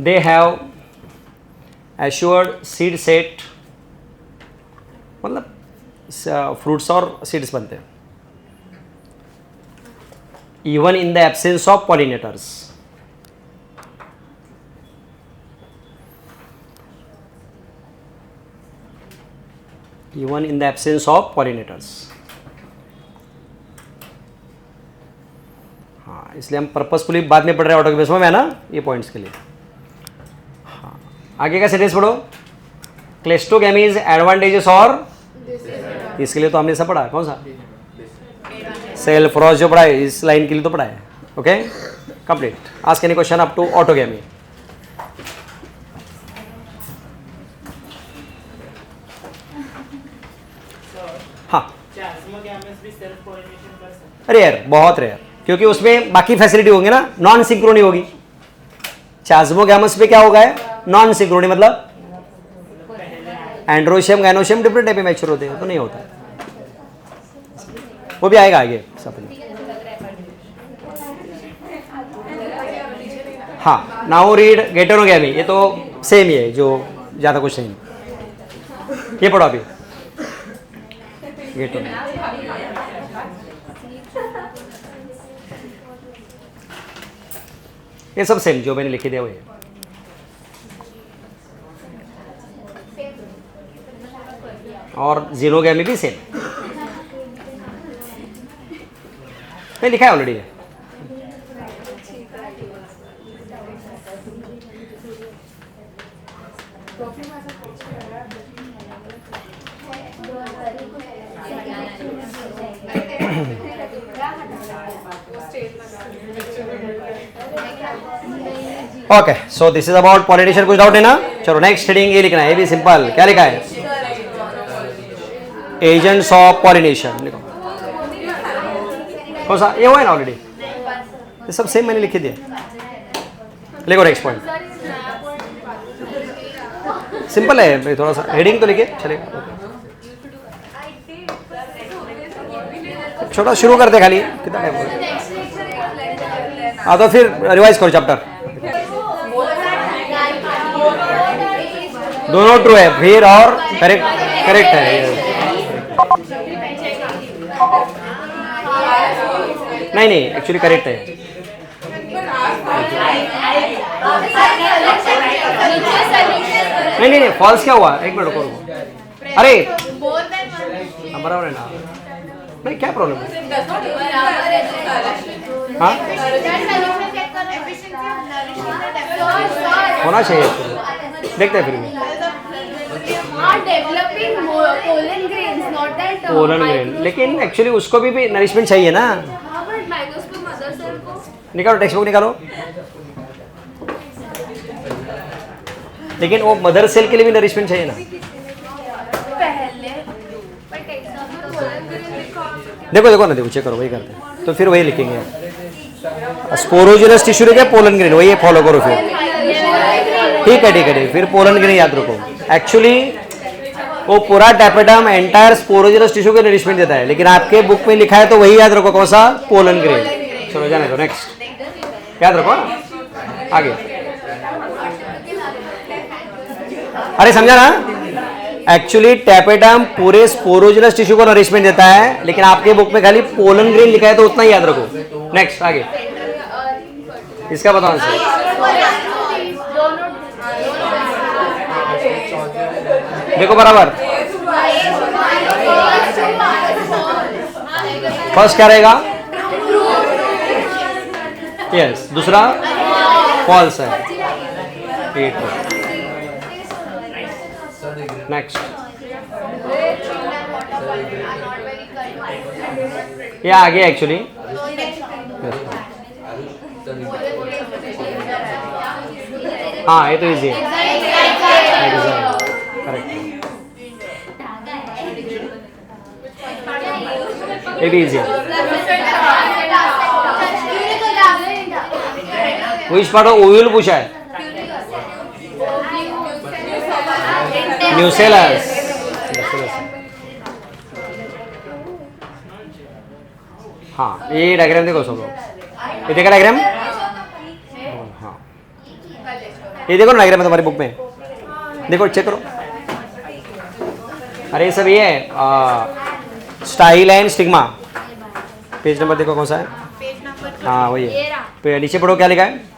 They have assured seed set मतलब फ्रूट्स और सीड्स बनते हैं. Even in the absence of pollinators. Even in the absence of pollinators. हाँ, इसलिए हम पर्पसफुली बाद में पढ़ रहे हैं ऑटोगैमस में, है ना, ये पॉइंट्स के लिए. हाँ, आगे का सेंटेंस पढ़ो. क्लेस्टोगैमीज एडवांटेजेस और, इसके लिए तो हमने सब पढ़ा. कौन सा? सेल फ्रॉस्ट जो पढ़ा है, इस लाइन के लिए तो पढ़ा है. Okay, complete. Ask any question up to autogamy. हाँ, रेयर, बहुत रेयर, क्योंकि उसमें बाकी फैसिलिटी होंगे ना, नॉन सिंक्रोनी होगी. चास्मोगैमस पे क्या होगा, नॉन सिंक्रोनी मतलब एंड्रोशियम गाइनोशियम डिफरेंट टाइप में मैच्योर होते हैं, तो नहीं होता. वो भी आएगा आगे सब. हाँ, नाउ रीड गेटेरोगैमी. ये तो सेम ही है, जो ज़्यादा कुछ नहीं. ये पढ़ो अभी गेटेरो. ये सब सेम जो मैंने लिखे दिया वही. और जीनोगैमी भी सेम. नहीं लिखा है already. Okay, so this is about pollination. कुछ डाउट है ना? चलो नेक्स्ट हेडिंग ये लिखना है, ये भी सिंपल. क्या लिखा है? एजेंट्स ऑफ पॉलिनेशन लिखो. कौन सा? ये हुआ है ना ऑलरेडी. ये सब सेम मैंने लिख दिया. लिखो नेक्स्ट पॉइंट. सिंपल है, थोड़ा सा हेडिंग तो लिखे चलेगा. छोटा शुरू करते खाली, कितना टाइम हो गया. हाँ, तो फिर रिवाइज करो चैप्टर. दोनों ट्रू है, फिर और करेक्ट है. नहीं, एक्चुअली करेक्ट है. नहीं, फॉल्स क्या हुआ? एक मिनट रुको. अरे बराबर है ना. नहीं, क्या प्रॉब्लम है? हाँ, होना चाहिए. देखते हैं फिर भी. पोलन ग्रेन, लेकिन एक्चुअली उसको भी नरिशमेंट चाहिए ना. निकालो टेक्स्ट बुक निकालो. लेकिन वो मदर सेल के लिए भी नरिशमेंट चाहिए ना. देखो चेक करो, वही करते हैं. तो फिर वही लिखेंगे. स्पोरोजिनस टिश्यू लिखे, पोलन ग्रेन, वही फॉलो करो फिर. ठीक है. फिर पोलन ग्रेन याद रखो. एक्चुअली वो पूरा टैपेटम एंटायर स्पोरोजिनस टिश्यू के नरिशमेंट देता है, लेकिन आपके बुक में लिखा है तो वही याद रखो. कौन सा? Pollen grain. चलो जाने दो. नेक्स्ट याद रखो आगे. अरे समझा ना? एक्चुअली टैपेटम पूरे स्पोरोजिनस टिश्यू को नरिशमेंट देता है, लेकिन आपके बुक में खाली पोलन ग्रेन लिखा है तो उतना ही याद रखो. नेक्स्ट आगे. इसका बताओ आंसर. देखो बराबर. फर्स्ट क्या रहेगा? यस. दूसरा फॉल्स है. नेक्स्ट ये आगे एक्चुअली हाँ ये तो इजी है करेक्ट ये भी इजी है विच पार्ट ऑफ ओव्यूल पूछा है न्यूसेलस हाँ ये डायग्राम देखो सब लोग ये देखा डायग्राम हाँ ये देखो ना डायग्राम है तुम्हारी बुक में देखो चेक करो अरे सब ये है style and stigma page number देखो कौन सा है हाँ वही है नीचे पढ़ो क्या लिखा है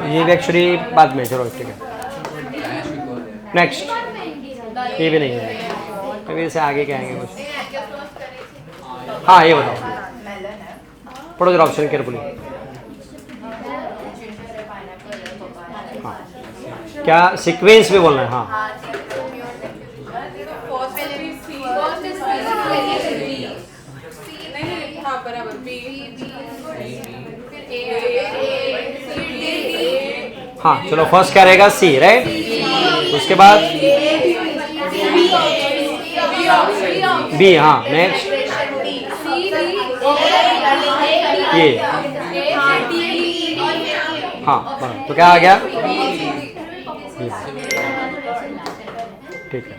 ये भी एक्चुअली बाद में चलो ठीक है नेक्स्ट ये भी नहीं है अभी इससे आगे क्या आएंगे कुछ हाँ ये बताओ पढ़ो जरा ऑप्शन केयरफुली हाँ क्या सीक्वेंस में बोलना है हाँ हाँ चलो फर्स्ट क्या रहेगा सी राइट उसके बाद बी हाँ नेक्स्ट ये हाँ तो क्या आ गया ठीक है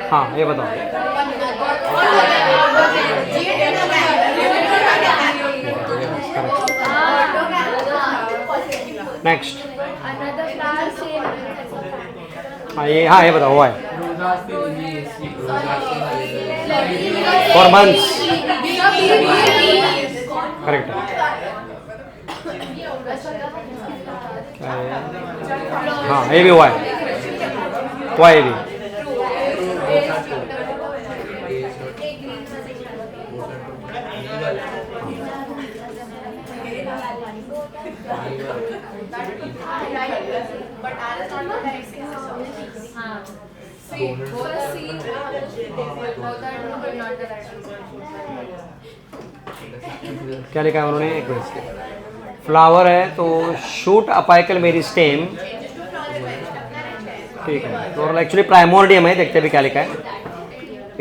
हाँ ये बताओ नेक्स्ट हाँ ये बताओ हुआ है फॉर मंथ्स करेक्ट हाँ ये भी हुआ है ये भी क्या लिखा है उन्होंने एक फ्लावर है तो शूट अपाइकल मेरिस्टेम ठीक है फ्लोरल एक्चुअली प्राइमोर्डियम है देखते हैं भी क्या लिखा है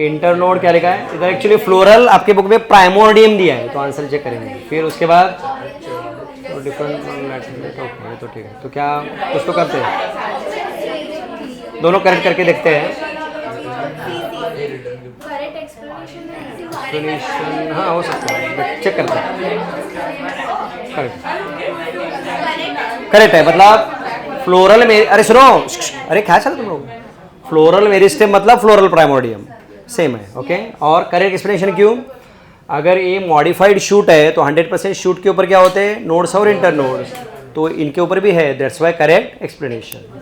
इंटरनोड क्या लिखा है इधर एक्चुअली फ्लोरल आपके बुक में प्राइमोर्डियम दिया है तो आंसर चेक करेंगे फिर उसके बाद तो डिफरेंट ओके तो ठीक है तो क्या कुछ तो करते हैं दोनों करेक्ट करके देखते हैं एक्सप्लेनेशन हाँ हो सकता है चेक करते हैं करेक्ट है मतलब फ्लोरल में अरे सुनो अरे क्या चल तुम लोग फ्लोरल मेरिस्टेम मतलब फ्लोरल प्राइमोर्डियम सेम है ओके और करेक्ट एक्सप्लेनेशन क्यों अगर ये मॉडिफाइड शूट है तो 100% शूट के ऊपर क्या होते हैं नोड्स और इंटर नोड्स तो इनके ऊपर भी है that's why correct explanation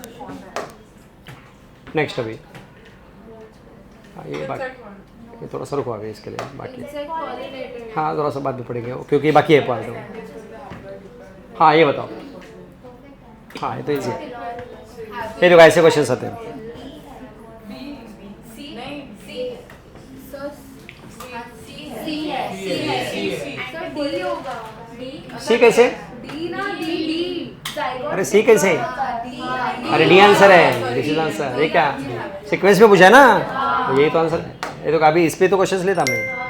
next अभी ये बाकी ये थोड़ा सा रुको आगे इसके लिए बाकी हाँ थोड़ा सा बाद में पढ़ेंगे क्योंकि बाकी है पार्ट हाँ ये बताओ हाँ ये तो इजी है ये देखो ऐसे क्वेश्चन आते हैं सी कैसे अरे सी कैसे अरे डी आंसर है दिस इज आंसर ये क्या सीक्वेंस में पूछा है ना तो यही तो आंसर है ये तो अभी इस पे तो क्वेश्चंस लेता मैं